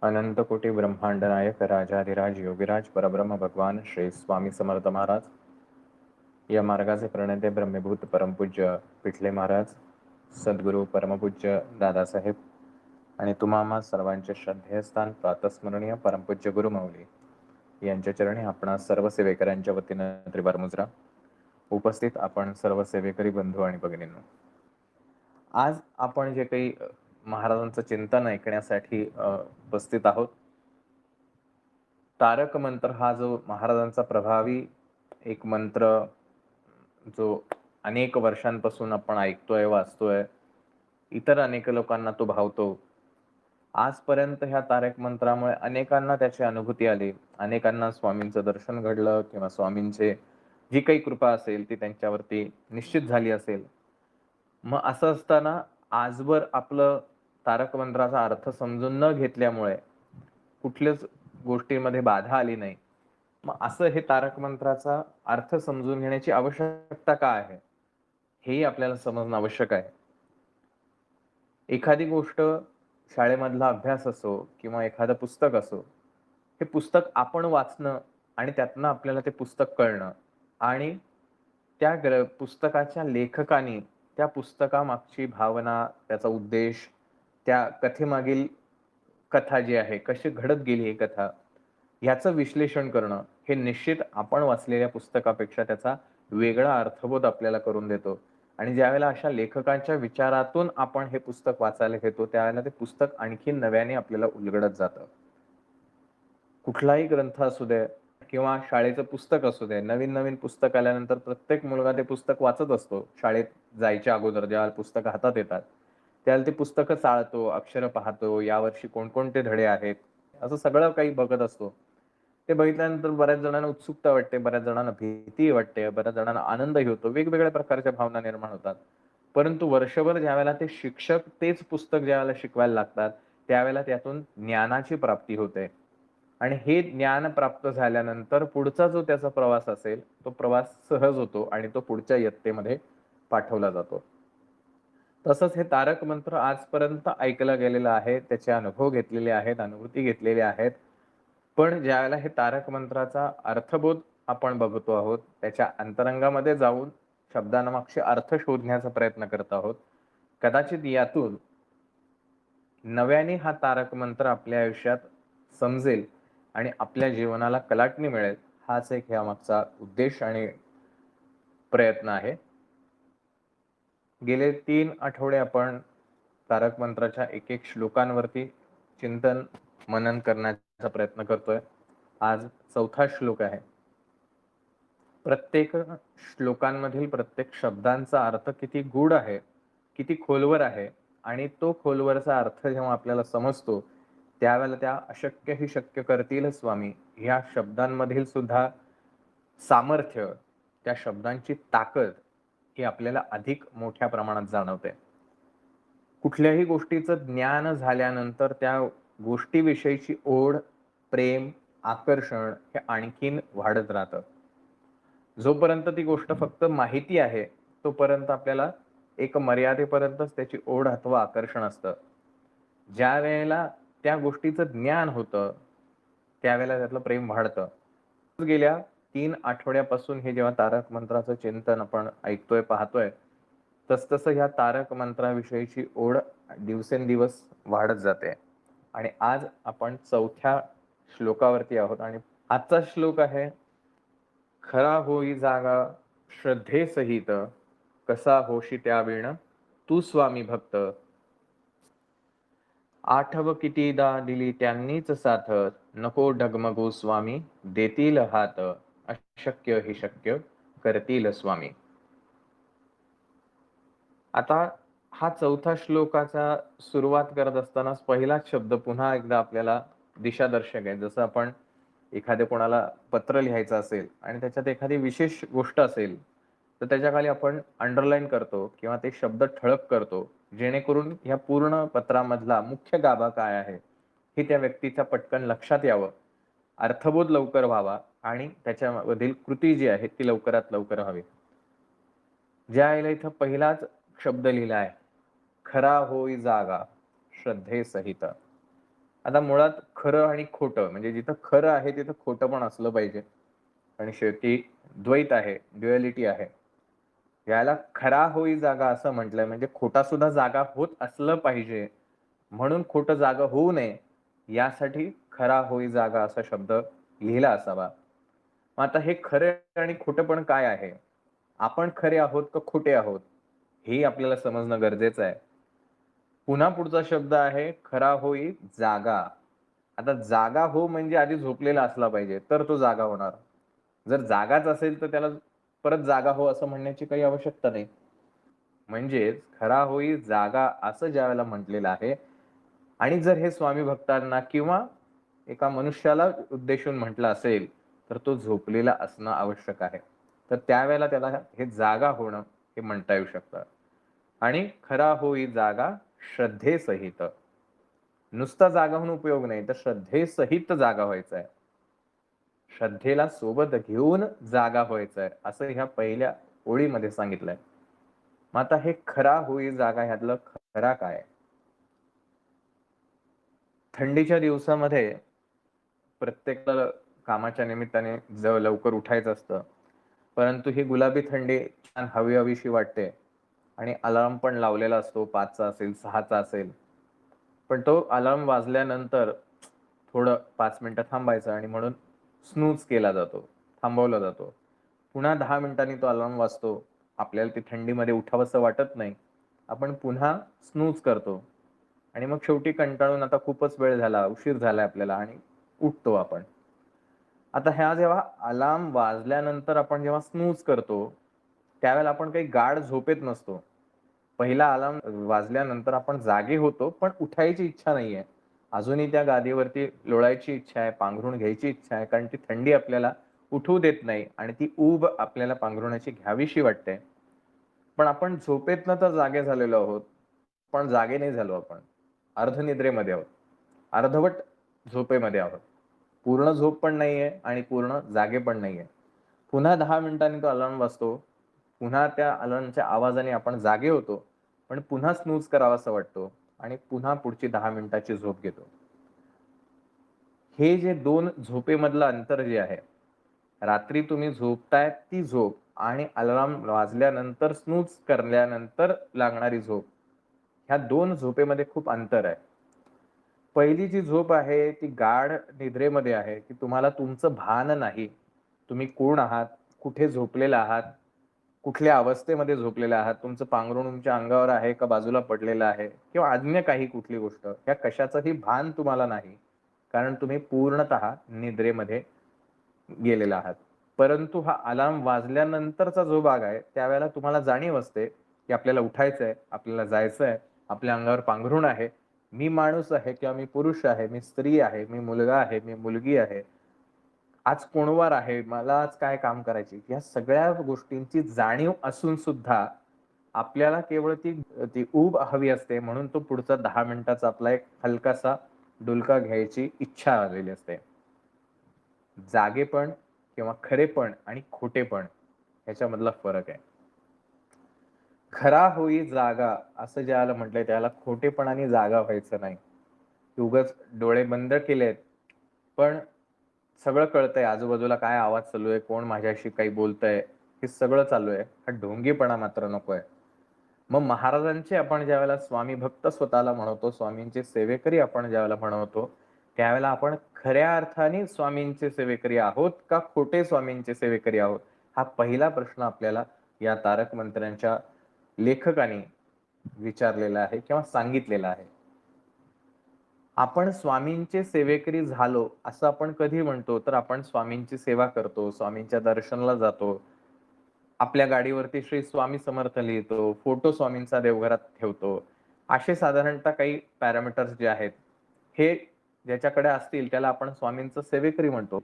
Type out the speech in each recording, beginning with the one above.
अनंत कोटी ब्रह्मांड नायक राजाधिराज योगीराज परब्रह्म भगवान श्री स्वामी समर्थ महाराज, या मार्गाचे प्रणेते ब्रह्मभूत परमपूज्य पिठले महाराज, सद्गुरू परमपूज्य दादासाहेब आणि तुम्हा सर्वांचे श्रद्धेयस्थान प्रातस्मरणीय परमपूज्य गुरुमाऊली यांच्या चरणी आपण सर्व सेवेकऱ्यांच्या वतीनं त्रिवार मुजरा. उपस्थित आपण सर्व सेवेकरी बंधू आणि भगिनींनो, आज आपण जे काही महाराजांचं चिंतन ऐकण्यासाठी उपस्थित आहोत. तारक मंत्र हा जो महाराजांचा प्रभावी एक मंत्र, जो अनेक वर्षांपासून आपण ऐकतोय, वाचतोय, इतर अनेक लोकांना तो भावतो. आजपर्यंत ह्या तारक मंत्रामुळे अनेकांना त्याची अनुभूती आली, अनेकांना स्वामींचं दर्शन घडलं किंवा स्वामींचे जी काही कृपा असेल ती त्यांच्यावरती निश्चित झाली असेल. मग असं असताना आजवर आपलं तारक मंत्राचा अर्थ समजून न घेतल्यामुळे कुठल्याच गोष्टीमध्ये बाधा आली नाही. मग असं हे तारक मंत्राचा अर्थ समजून घेण्याची आवश्यकता का आहे, हेही आपल्याला समजणं आवश्यक आहे. एखादी गोष्ट, शाळेमधला अभ्यास असो किंवा एखादं पुस्तक असो, हे पुस्तक आपण वाचणं आणि त्यातनं आपल्याला ते पुस्तक कळणं आणि त्या पुस्तकाच्या लेखकाने त्या पुस्तकामागची भावना, त्याचा उद्देश, त्या कथेमागील कथा जी आहे, कशी घडत गेली ही कथा, ह्याचं विश्लेषण करणं हे निश्चित आपण वाचलेल्या पुस्तकापेक्षा त्याचा वेगळा अर्थबोध आपल्याला करून देतो. आणि ज्यावेळेला अशा लेखकांच्या विचारातून आपण हे पुस्तक वाचायला घेतो, त्यावेळेला ते पुस्तक आणखी नव्याने आपल्याला उलगडत जातं. कुठलाही ग्रंथ असू दे किंवा शाळेचं पुस्तक असू दे, नवीन पुस्तक आल्यानंतर प्रत्येक मुलगा ते पुस्तक वाचत असतो. शाळेत जायच्या अगोदर जेव्हा पुस्तकं हातात येतात, त्याला ते पुस्तकं चाळतो, अक्षरं पाहतो, यावर्षी कोणकोणते धडे आहेत, असं सगळं काही बघत असतो. ते बघितल्यानंतर बऱ्याच जणांना उत्सुकता वाटते, बऱ्याच जणांना भीती वाटते, बऱ्याच जणांना आनंदही होतो, वेगवेगळ्या प्रकारच्या भावना निर्माण होतात. परंतु वर्षभर ज्यावेळेला ते शिक्षक तेच पुस्तक ज्यावेळेला शिकवायला लागतात, त्यावेळेला त्यातून ज्ञानाची प्राप्ती होते. आणि हे ज्ञान प्राप्त झाल्यानंतर पुढचा जो त्याचा प्रवास असेल, तो प्रवास सहज होतो आणि तो पुढच्या इयत्तेमध्ये पाठवला जातो. तसंच हे तारक मंत्र आजपर्यंत ऐकलं गेलेलं आहे, त्याचे अनुभव घेतलेले आहेत, अनुभूती घेतलेल्या आहेत. पण ज्यावेळेला हे तारक मंत्राचा अर्थबोध आपण बघतो आहोत, त्याच्या अंतरंगामध्ये जाऊन शब्दांमागचे अर्थ शोधण्याचा प्रयत्न करत आहोत. कदाचित यातून नव्याने हा तारक मंत्र आपल्या आयुष्यात समजेल आणि आपल्या जीवनाला कलाटणी मिळेल, हाच एक यामागचा उद्देश आणि प्रयत्न आहे. गेले 3 आठवडे आपण तारक मंत्राच्या एक श्लोकांवरती चिंतन मनन करण्याचा प्रयत्न करतोय. आज 4था श्लोक आहे. प्रत्येक श्लोकांमधील प्रत्येक शब्दांचा अर्थ किती गूढ आहे, किती खोलवर आहे आणि तो खोलवरचा अर्थ जेव्हा आपल्याला समजतो, त्यावेळेला त्या अशक्य ही शक्य करतील स्वामी ह्या शब्दांमधील सुद्धा सामर्थ्य, त्या शब्दांची ताकद ही आपल्याला अधिक मोठ्या प्रमाणात जाणवते. कुठल्याही गोष्टीचं ज्ञान झाल्यानंतर त्या गोष्टीविषयीची ओढ, प्रेम, आकर्षण हे आणखीन वाढत राहतं. जोपर्यंत ती गोष्ट फक्त माहिती आहे, तोपर्यंत आपल्याला एक मर्यादेपर्यंतच त्याची ओढ अथवा आकर्षण असतं. ज्यावेळेला त्या गोष्टीचं ज्ञान होतं, त्यावेळेला त्यातलं प्रेम वाढतं. गेल्या 3 आठवड्यापासून हे जेव्हा तारक मंत्राचं चिंतन आपण ऐकतोय, पाहतोय, तसतसं ह्या तारक मंत्राविषयीची ओढ दिवसेंदिवस वाढत जाते. आणि आज आपण 4थ्या श्लोकावरती आहोत आणि आजचा श्लोक आहे, खरा होई जागा श्रद्धेसहित, कसा होशी त्याविण तू स्वामी भक्त. आठव कितीदा दिली त्यांनीच साथ, नको डगमगू स्वामी देतील हात, अशक्य ही शक्य करतील स्वामी. आता हा 4था श्लोकाचा सुरुवात करत असतानाच पहिलाच शब्द पुन्हा एकदा आपल्याला दिशादर्शक आहे. जसं आपण एखाद्या कोणाला पत्र लिहायचं असेल आणि त्याच्यात एखादी विशेष गोष्ट असेल, तर त्याच्याखाली आपण अंडरलाईन करतो किंवा ते शब्द ठळक करतो, जेणेकरून ह्या पूर्ण पत्रामधला मुख्य गाभा काय आहे, हे त्या व्यक्तीच्या पटकन लक्षात यावं, अर्थबोध लवकर व्हावा आणि त्याच्यामधील कृती जी आहे ती लवकरात लवकर व्हावी. ज्यावेळेला इथं पहिलाच शब्द लिहिला आहे, खरा होई जागा श्रद्धेसहित. आता मुळात खरं आणि खोटं म्हणजे जिथं खरं आहे तिथं खोटं पण असलं पाहिजे. आणि शेवटी द्वैत आहे, ड्युएलिटी आहे. याला खरा होई जागा असं म्हटलंय म्हणजे खोटा सुद्धा जागा होत असलं पाहिजे. म्हणून खोटं जागा होऊ नये यासाठी खरा होई जागा असा शब्द लिहिला असावा. मग आता हे खरं आणि खोटं पण काय आहे? आपण खरे आहोत का खोटे आहोत? हेही आपल्याला समजणं गरजेचं आहे. पुन्हा पुढचा शब्द आहे खरा होई जागा. आता जागा हो म्हणजे आधी झोपलेला असला पाहिजे, तर तो जागा होणार. जर जागाच असेल तर त्याला परत जागा हो असं म्हणण्याची काही आवश्यकता नाही. म्हणजेच खरा होई जागा असं ज्यावेळेला म्हटलेलं आहे आणि जर हे स्वामी भक्तांना किंवा एका मनुष्याला उद्देशून म्हटलं असेल, तर तो झोपलेला असणं आवश्यक आहे. तर त्यावेळेला त्याला हे जागा होणं हे म्हणता येऊ शकतं. आणि खरा होई जागा श्रद्धेसहित. नुसता जागा होऊन उपयोग नाही, तर श्रद्धेसहित जागा व्हायचं आहे. श्रद्धेला सोबत घेऊन जागा व्हायचंय, असं ह्या पहिल्या ओळीमध्ये सांगितलंय. मग आता हे खरा होई जागा ह्यातलं खरा काय? थंडीच्या दिवसामध्ये प्रत्येकाला कामाच्या निमित्ताने लवकर उठायचं असतं. परंतु ही गुलाबी थंडी छान हवी-हवीशी वाटते आणि अलार्म पण लावलेला असतो 5चा असेल, 6चा असेल. पण तो अलार्म वाजल्यानंतर थोडं 5 मिनिटं थांबायचं आणि म्हणून स्नूज केला जातो, थांबवला जातो. पुन्हा 10 मिनिटांनी तो अलार्म वाजतो. आपल्याला ती थंडीमध्ये उठावंसं वाटत नाही. आपण पुन्हा स्नूज करतो आणि मग शेवटी कंटाळून आता खूपच वेळ झाला, उशीर झालाय आपल्याला आणि उठतो आपण. आता ह्या जेव्हा अलार्म वाजल्यानंतर आपण जेव्हा स्नूज करतो, त्यावेळेला आपण काही गाढ झोपेत नसतो. पहिला अलार्म वाजल्यानंतर आपण जागे होतो, पण उठायची इच्छा नाहीये. अजूनही त्या गादीवरती लोळायची इच्छा आहे, पांघरूण घ्यायची इच्छा आहे, कारण ती थंडी आपल्याला उठू देत नाही आणि ती ऊब आपल्याला पांघरुणाची घ्यावीशी वाटते. पण आपण झोपेतनं तर जागे झालेलो आहोत, पण जागे नाही झालो आपण. अर्धनिद्रेमध्ये आहोत. अर्धवट झोपेमध्ये आहोत. पूर्ण झोप पण नाहीये आणि पूर्ण जागे पण नाहीये. पुन्हा 10 मिनिटांनी तो अलार्म वाजतो. पुन्हा त्या अलार्मच्या आवाजाने आपण जागे होतो. पण पुन्हा स्नूज करावासा वाटतो आणि पुन्हा पुढची 10 मिनिटाची झोप घेतो. हे जे 2 झोपेमधलं अंतर जे आहे, रात्री तुम्ही झोपताय ती झोप आणि अलार्म वाजल्यानंतर स्नूज करल्यानंतर लागणारी झोप, ह्या 2 झोपेमध्ये खूप अंतर आहे. पहिली जी झोप आहे ती गाढ निद्रेमध्ये आहे, की तुम्हाला तुमचं भान नाही. तुम्ही कोण आहात? कुठे झोपलेला आहात? कुठल्या अवस्थेमध्ये झोपलेला आहात? तुमचं पांघरूण तुमच्या अंगावर आहे का बाजूला पडलेलं आहे? किंवा अन्य काही कुठली गोष्ट, ह्या कशाचंही भान तुम्हाला नाही. कारण तुम्ही पूर्णतः निद्रेमध्ये गेलेला आहात. परंतु हा अलार्म वाजल्यानंतरचा जो भाग आहे, त्यावेळेला तुम्हाला जाणीव असते, की आपल्याला उठायचंय, आपल्याला जायचंय, आपल्या अंगावर पांघरूण आहे. मी माणूस आहे किंवा मी पुरुष आहे, मी स्त्री आहे, मी मुलगा आहे, मी मुलगी आहे. आज कोणवार आहे, मला आज काय काम करायची, या सगळ्या गोष्टींची जाणीव असून सुद्धा आपल्याला केवळ ती ती ऊब हवी असते म्हणून तो पुढचा 10 मिनिटाचा आपला एक हलकासा डुलका घ्यायची इच्छा आलेली असते. जागेपण किंवा खरेपण आणि खोटेपण ह्याच्यामधला फरक आहे. खरा होई जागा असं ज्याला म्हटलंय त्याला खोटेपणाने जागा व्हायचं नाही. उगाच डोळे बंद केलेत, पण सगळं कळतंय आजूबाजूला काय आवाज चालू आहे, कोण माझ्याशी काही बोलतंय, हे सगळं चालू आहे. हा ढोंगीपणा मात्र नकोय. मग महाराजांचे आपण ज्यावेळेला स्वामी भक्त स्वतःला म्हणवतो, स्वामींचे सेवेकरी आपण ज्यावेळेला म्हणवतो, त्यावेळेला आपण खऱ्या अर्थाने स्वामींचे सेवेकरी आहोत का खोटे स्वामींचे सेवेकरी आहोत? हा पहिला प्रश्न आपल्याला या तारक मंत्रांच्या लेखकाने विचारलेला आहे किंवा सांगितलेला आहे. आपण स्वामींचे सेवेकरी झालो, असं आपण कधी म्हणतो? तर आपण स्वामींची सेवा करतो, स्वामींच्या दर्शनाला जातो. आपल्या गाडीवरती श्री स्वामी समर्थ लिहितो, फोटो स्वामींचा देवघरात ठेवतो. असे साधारणतः काही पॅरामीटर्स जे आहेत, हे ज्याच्याकडे असतील त्याला आपण स्वामींचं सेवेकरी म्हणतो.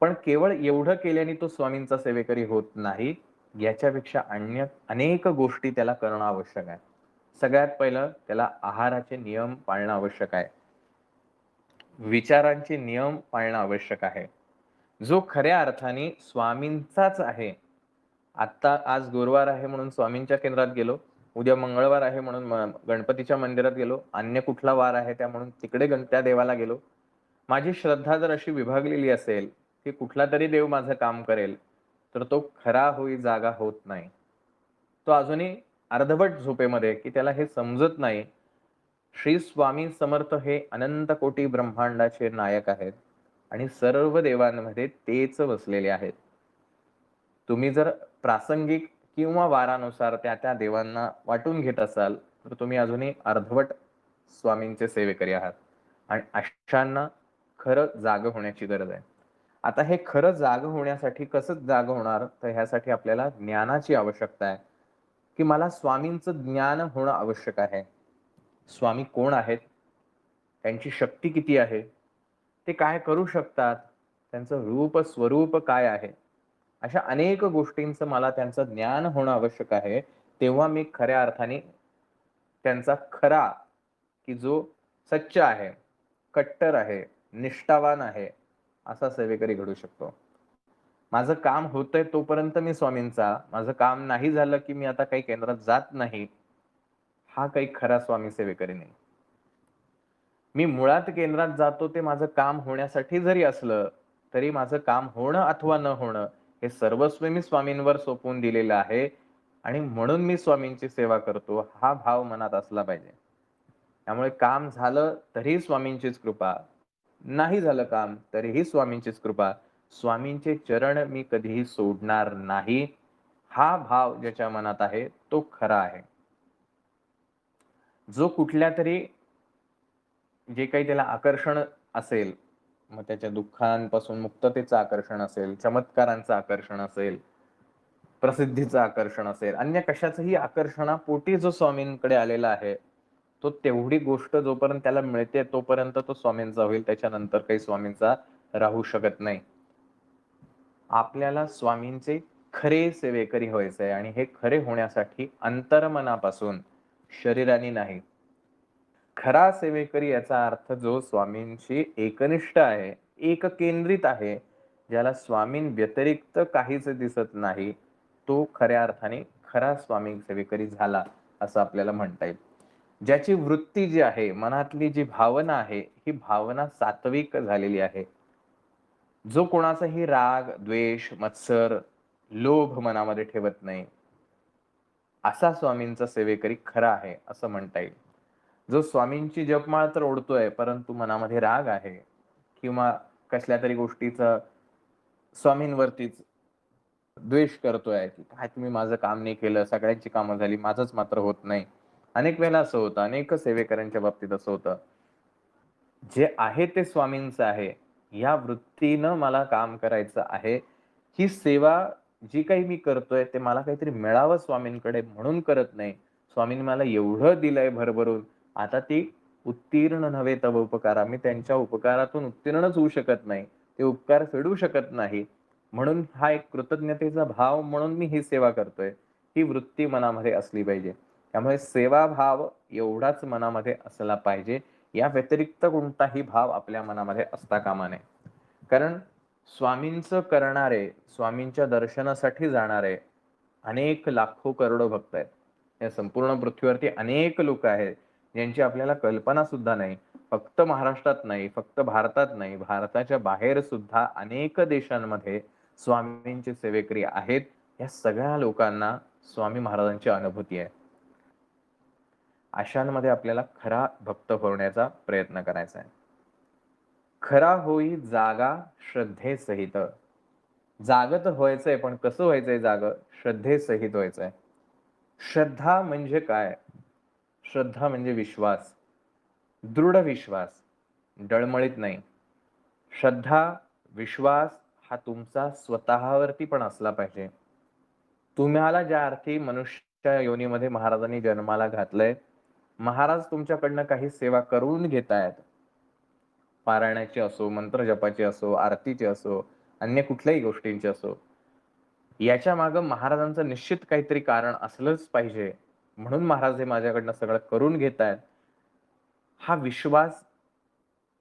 पण केवळ एवढं केल्याने तो स्वामींचा सेवेकरी होत नाही. याच्यापेक्षा अन्य अनेक गोष्टी त्याला करणं आवश्यक आहे. सगळ्यात पहिलं त्याला आहाराचे नियम पाळणं आवश्यक आहे. विचारांचे नियम पाळणं आवश्यक आहे. जो खऱ्या अर्थाने स्वामींचाच आहे. आज गुरुवार आहे म्हणून स्वामींच्या केंद्रात गेलो. उद्या मंगळवार आहे म्हणून गणपतीच्या मंदिरात गेलो, अन्य कुठला वार आहे त्या म्हणून तिकडे त्या देवाला गेलो. माझी श्रद्धा जर अशी विभागलेली असेल की कुठला तरी देव माझं काम करेल, तर तो खरा होई जागा होत नाही. तो अजूनही अर्धवट झोपेमध्ये, की त्याला हे समजत नाही. श्री स्वामी समर्थ हे अनंत कोटी ब्रह्मांडाचे नायक आहेत आणि सर्व देवांमध्ये तेच बसलेले आहेत. तुम्ही जर प्रासंगिक किंवा वारानुसार त्या देवांना वाटून घेत असाल, तर तुम्ही अजूनही अर्धवट स्वामींचे सेवेकरी आहात आणि अशांना खरं जागं होण्याची गरज आहे. आता हे खरं जागं होण्यासाठी कसं जागं होणार, तर ह्यासाठी आपल्याला ज्ञानाची आवश्यकता आहे, की मला स्वामींचं ज्ञान होणं आवश्यक आहे. स्वामी कोण आहेत? त्यांची शक्ती किती आहे? ते काय करू शकतात? त्यांचं रूप, स्वरूप काय आहे? अशा अनेक गोष्टींचं मला त्यांचं ज्ञान होणं आवश्यक आहे. तेव्हा मी खऱ्या अर्थाने त्यांचा खरा, की जो सच्चा आहे, कट्टर आहे, निष्ठावान आहे, असा सेवेकरी घडू शकतो. माझं काम होतंय तोपर्यंत मी स्वामींचा, माझं काम नाही झालं, की मी आता काही केंद्रात जात नाही, हा काही खरा स्वामी सेवेकरी नाही. मी मुळात केंद्रात जातो ते माझं काम होण्यासाठी जरी असलं, तरी माझं काम होणं अथवा न होणं हे सर्वस्व मी स्वामींवर सोपवून दिलेलं आहे आणि म्हणून मी स्वामींची सेवा करतो, हा भाव मनात असला पाहिजे. त्यामुळे काम झालं तरी स्वामींचीच कृपा, नाही झालं काम तरीही स्वामींचीच कृपा. स्वामींचे चरण मी कधीही सोडणार नाही, हा भाव ज्याच्या मनात आहे तो खरा आहे. जो कुठल्यातरी जे काही त्याला आकर्षण असेल, मग त्याच्या दुःखांपासून मुक्ततेचं आकर्षण असेल, चमत्कारांचं आकर्षण असेल, प्रसिद्धीचं आकर्षण असेल, अन्य कशाचंही आकर्षणापोटी जो स्वामींकडे आलेला आहे, तो तेवढी गोष्ट जोपर्यंत त्याला मिळते तोपर्यंत तो स्वामींचा होईल, त्याच्यानंतर काही स्वामींचा राहू शकत नाही. आपल्याला स्वामींचे खरे सेवेकरी व्हायचे आहे आणि हे खरे होण्यासाठी अंतर्मनापासून, शरीराने नाही. खरा सेवेकरी याचा अर्थ जो स्वामींशी एकनिष्ठ आहे, एककेंद्रित आहे, ज्याला स्वामींव्यतिरिक्त काहीच दिसत नाही, तो खऱ्या अर्थाने खरा स्वामी सेवेकरी झाला असं आपल्याला म्हणता येईल. ज्याची वृत्ती जी आहे, मनातली जी भावना आहे, ही भावना सात्विक झालेली आहे. जो कोणाचाही राग, द्वेष, मत्सर, लोभ मनामध्ये ठेवत नाही, असा स्वामींचा सेवेकरी खरा आहे असं म्हणता येईल. जो स्वामींची जपमाळ तर ओढतोय, परंतु मनामध्ये राग आहे किंवा कसल्या तरी गोष्टीचा स्वामींवरतीच द्वेष करतोय, की काय तुम्ही माझं काम नाही केलं, सगळ्यांची कामं झाली, माझंच मात्र होत नाही. अनेक वेळेला असं होतं, अनेक सेवेकऱ्यांच्या बाबतीत असं होतं. जे आहे ते स्वामींचं आहे. या वृत्तीनं मला काम करायचं आहे. ही सेवा जी काही मी करतोय, ते मला काहीतरी मिळावं स्वामींकडे म्हणून करत नाही. स्वामींनी मला एवढं दिलंय भरभरून, आता ती उत्तीर्ण नव्हे तव उपकारा. मी त्यांच्या उपकारातून उत्तीर्णच होऊ शकत नाही. ते उपकार फेडू शकत नाही. म्हणून हा एक कृतज्ञतेचा भाव म्हणून मी ही सेवा करतोय. ही वृत्ती मनामध्ये असली पाहिजे. त्यामुळे सेवाभाव एवढाच मनामध्ये असला पाहिजे. या व्यतिरिक्त कोणताही भाव आपल्या मनामध्ये असता कामा नये. कारण स्वामींचं करणारे, स्वामींच्या दर्शनासाठी जाणारे अनेक लाखो करोडो भक्त आहेत. या संपूर्ण पृथ्वीवरती अनेक लोक आहेत, ज्यांची आपल्याला कल्पना सुद्धा नाही. फक्त महाराष्ट्रात नाही, फक्त भारतात नाही, भारताच्या बाहेर सुद्धा अनेक देशांमध्ये स्वामींचे सेवेकरी आहेत. या सगळ्या लोकांना स्वामी महाराजांची अनुभूती आहे. अशांमध्ये आपल्याला खरा भक्त होण्याचा प्रयत्न करायचा आहे. खरा होई जागा श्रद्धेसहित. जागं तर व्हायचंय, पण कसं व्हायचंय जागं? श्रद्धेसहित व्हायचंय. श्रद्धा म्हणजे काय? श्रद्धा म्हणजे विश्वास, दृढ विश्वास, डळमळीत नाही. श्रद्धा, विश्वास हा तुमचा स्वतःवरती पण असला पाहिजे. तुम्हाला ज्या अर्थी मनुष्य योनीमध्ये महाराजांनी जन्माला घातलंय, महाराज तुमच्याकडनं काही सेवा करून घेतायत. पारायणाची असो, मंत्र जपाची असो, आरतीची असो, अन्य कुठल्याही गोष्टींची असो. याच्या मागे महाराजांचं निश्चित काहीतरी कारण असलंच पाहिजे. म्हणून महाराज हे माझ्याकडनं सगळं करून घेतायत. हा विश्वास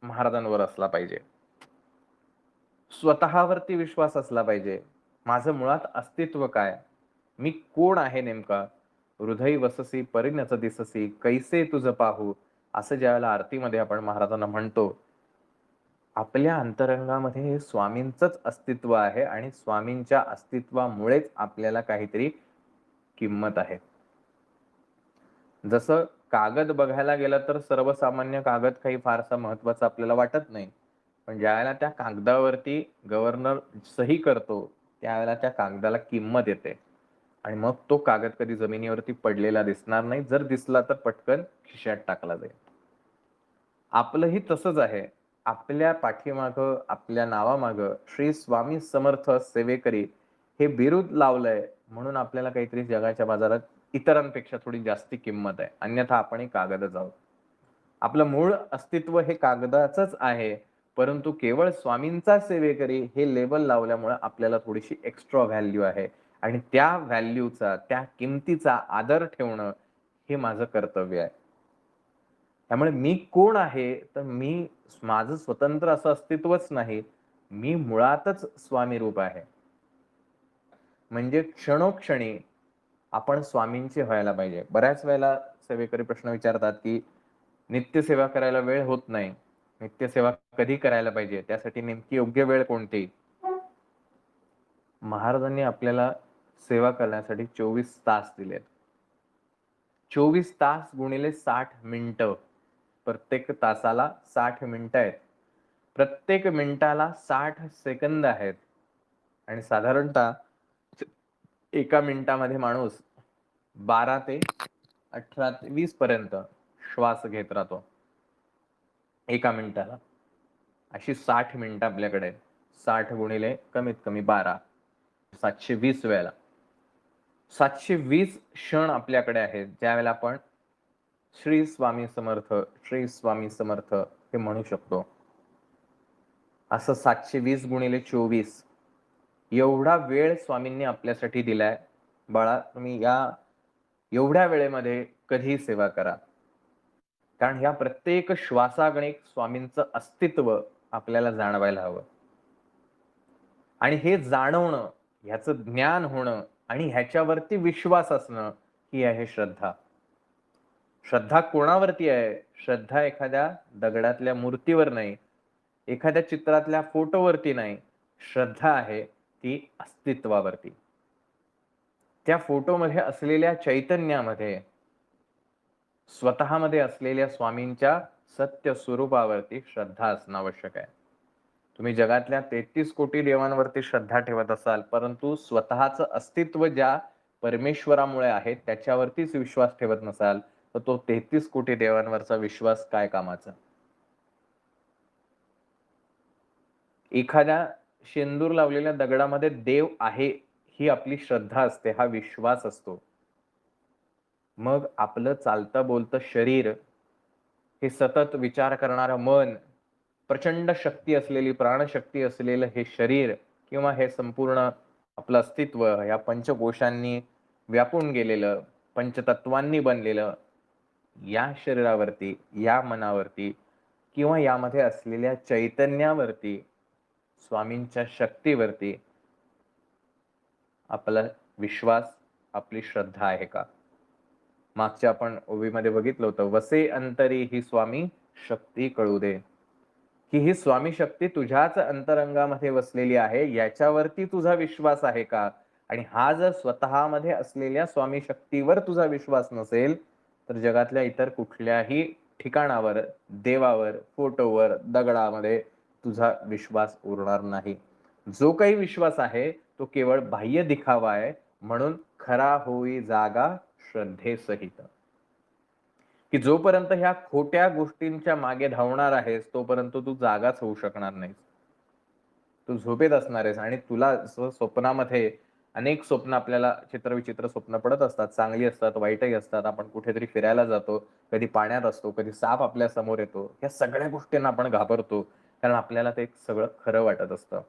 महाराजांवर असला पाहिजे. स्वतःवरती विश्वास असला पाहिजे. माझं मुळात अस्तित्व काय? मी कोण आहे नेमका? हृदय वससी परिणच दिससी कैसे तुझ पाहू, असं ज्यावेळेला आरतीमध्ये आपण महाराजांना म्हणतो, आपल्या अंतरंगामध्ये हे स्वामींचंच अस्तित्व आहे आणि स्वामींच्या अस्तित्वामुळेच आपल्याला काहीतरी किंमत आहे. जसं कागद बघायला गेलं तर सर्वसामान्य कागद काही फारसा महत्वाचा आपल्याला वाटत नाही. पण ज्यावेळेला त्या कागदावरती गव्हर्नर सही करतो, त्यावेळेला त्या कागदाला किंमत येते. आणि मग तो कागद कधी जमिनीवरती पडलेला दिसणार नाही. जर दिसला तर पटकन खिशात टाकला जाईल. आपलंही तसंच आहे. आपल्या पाठीमागं, आपल्या नावामागं श्री स्वामी समर्थ सेवेकरी हे बिरुद लावलंय म्हणून आपल्याला काहीतरी जगाच्या बाजारात इतरांपेक्षा थोडी जास्ती किंमत आहे. अन्यथा आपणही कागदच आहोत. आपलं मूळ अस्तित्व हे कागदाचंच आहे. परंतु केवळ स्वामींचा सेवेकरी हे लेबल लावल्यामुळे आपल्याला थोडीशी एक्स्ट्रा व्हॅल्यू आहे आणि त्या व्हॅल्यूचा, त्या किमतीचा आदर ठेवणं हे माझं कर्तव्य आहे. त्यामुळे मी कोण आहे, तर माझं स्वतंत्र असं अस्तित्वच नाही. मी मुळातच स्वामी रूप आहे. म्हणजे क्षणोक्षणी आपण स्वामींचे व्हायला पाहिजे. बऱ्याच वेळेला सेवेकरी प्रश्न विचारतात, की नित्यसेवा करायला वेळ होत नाही. नित्यसेवा कधी करायला पाहिजे? त्यासाठी नेमकी योग्य वेळ कोणती? महाराजांनी आपल्याला सेवा करण्यासाठी 24 तास दिलेत. 24 तास गुणिले 60 मिनिटं. प्रत्येक तासाला 60 मिनिटं आहेत. प्रत्येक मिनिटाला 60 सेकंद आहेत. आणि साधारणतः एका मिनिटामध्ये माणूस 12 ते 18 ते 20 पर्यंत श्वास घेत राहतो. एका मिनिटाला. अशी 60 मिनिटं आपल्याकडे आहेत. 60 गुणिले कमीत कमी 12. 720 वेळेला. 720 क्षण आपल्याकडे आहेत, ज्यावेळेला आपण श्री स्वामी समर्थ, श्री स्वामी समर्थ हे म्हणू शकतो. असं 720 गुणिले 24 एवढा वेळ स्वामींनी आपल्यासाठी दिलाय. बाळा, तुम्ही एवढ्या वेळेमध्ये कधी सेवा करा. कारण या प्रत्येक श्वासागणिक स्वामींचं अस्तित्व आपल्याला जाणवायला हवं. आणि हे जाणवणं, ह्याचं ज्ञान होणं आणि ह्याच्यावरती विश्वास असणं ही आहे श्रद्धा. श्रद्धा कोणावरती आहे? श्रद्धा एखाद्या दगडातल्या मूर्तीवर नाही, एखाद्या चित्रातल्या फोटोवरती नाही. श्रद्धा आहे ती अस्तित्वावरती. त्या फोटोमध्ये असलेल्या चैतन्यामध्ये, स्वतःमध्ये असलेल्या स्वामींच्या सत्य स्वरूपावरती श्रद्धा असणं आवश्यक आहे. तुम्ही जगातल्या 33 कोटी देवांवरती श्रद्धा ठेवत असाल, परंतु स्वतःचं अस्तित्व ज्या परमेश्वरामुळे आहे त्याच्यावरतीच विश्वास ठेवत नसाल, तर तो 33 कोटी देवांवरचा विश्वास काय कामाचा? एखाद्या शेंदूर लावलेल्या दगडामध्ये देव आहे ही आपली श्रद्धा असते, हा विश्वास असतो. मग आपलं चालतं बोलतं शरीर, हे सतत विचार करणारं मन, प्रचंड शक्ती असलेली, प्राणशक्ती असलेलं हे शरीर किंवा हे संपूर्ण आपलं अस्तित्व या पंचकोशांनी व्यापून गेलेलं, पंचतत्वांनी बनलेलं या शरीरावरती, या मनावरती किंवा यामध्ये असलेल्या चैतन्यावरती, स्वामींच्या शक्तीवरती आपला विश्वास, आपली श्रद्धा आहे का? मागच्या आपण ओवीमध्ये बघितलं होतं, वसे अंतरी ही स्वामी शक्ती कळू दे. की ही स्वामी शक्ती तुझ्याच अंतरंगामध्ये वसलेली आहे, याच्यावरती तुझा विश्वास आहे का? आणि हा जर स्वतःमध्ये असलेल्या स्वामी शक्तीवर तुझा विश्वास नसेल, तर जगातल्या इतर कुठल्याही ठिकाणावर, देवावर, फोटोवर, दगडामध्ये तुझा विश्वास उरणार नाही. जो काही विश्वास आहे तो केवळ बाह्य दिखावा आहे. म्हणून खरा होई जागा श्रद्धेसहित. की जोपर्यंत ह्या खोट्या गोष्टींच्या मागे धावणार आहेस, तोपर्यंत तू जागाच होऊ शकणार नाहीस. तू झोपेत असणार आहेस आणि तुला स्वप्नामध्ये अनेक स्वप्न, आपल्याला चित्रविचित्र स्वप्न पडत असतात. चांगली असतात, वाईटही असतात. आपण कुठेतरी फिरायला जातो, कधी पाण्यात असतो, कधी साप आपल्या समोर येतो. या सगळ्या गोष्टींना आपण घाबरतो, कारण आपल्याला ते सगळं खरं वाटत असतं.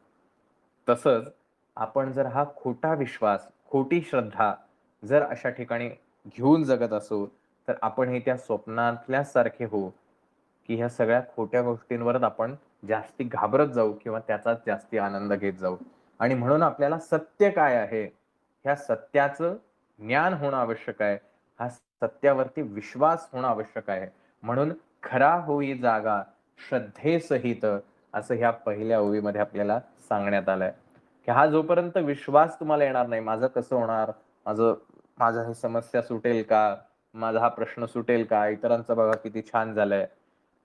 तसंच आपण जर हा खोटा विश्वास, खोटी श्रद्धा जर अशा ठिकाणी घेऊन जगत असू, तर आपण हे त्या स्वप्नातल्याच सारखे होऊ, की ह्या सगळ्या खोट्या गोष्टींवरच आपण जास्ती घाबरत जाऊ किंवा त्याचाच जास्ती आनंद घेत जाऊ. आणि म्हणून आपल्याला सत्य काय आहे, ह्या सत्याचं ज्ञान होणं आवश्यक आहे. हा सत्यावरती विश्वास होणं आवश्यक आहे. म्हणून खरा होई जागा श्रद्धेसहित असं ह्या पहिल्या ओळीमध्ये आपल्याला सांगण्यात आलंय, की हा जोपर्यंत विश्वास तुम्हाला येणार नाही, माझं कसं होणार? माझं माझं ही समस्या सुटेल का? माझा हा प्रश्न सुटेल का? इतरांचं बघा किती छान झालंय.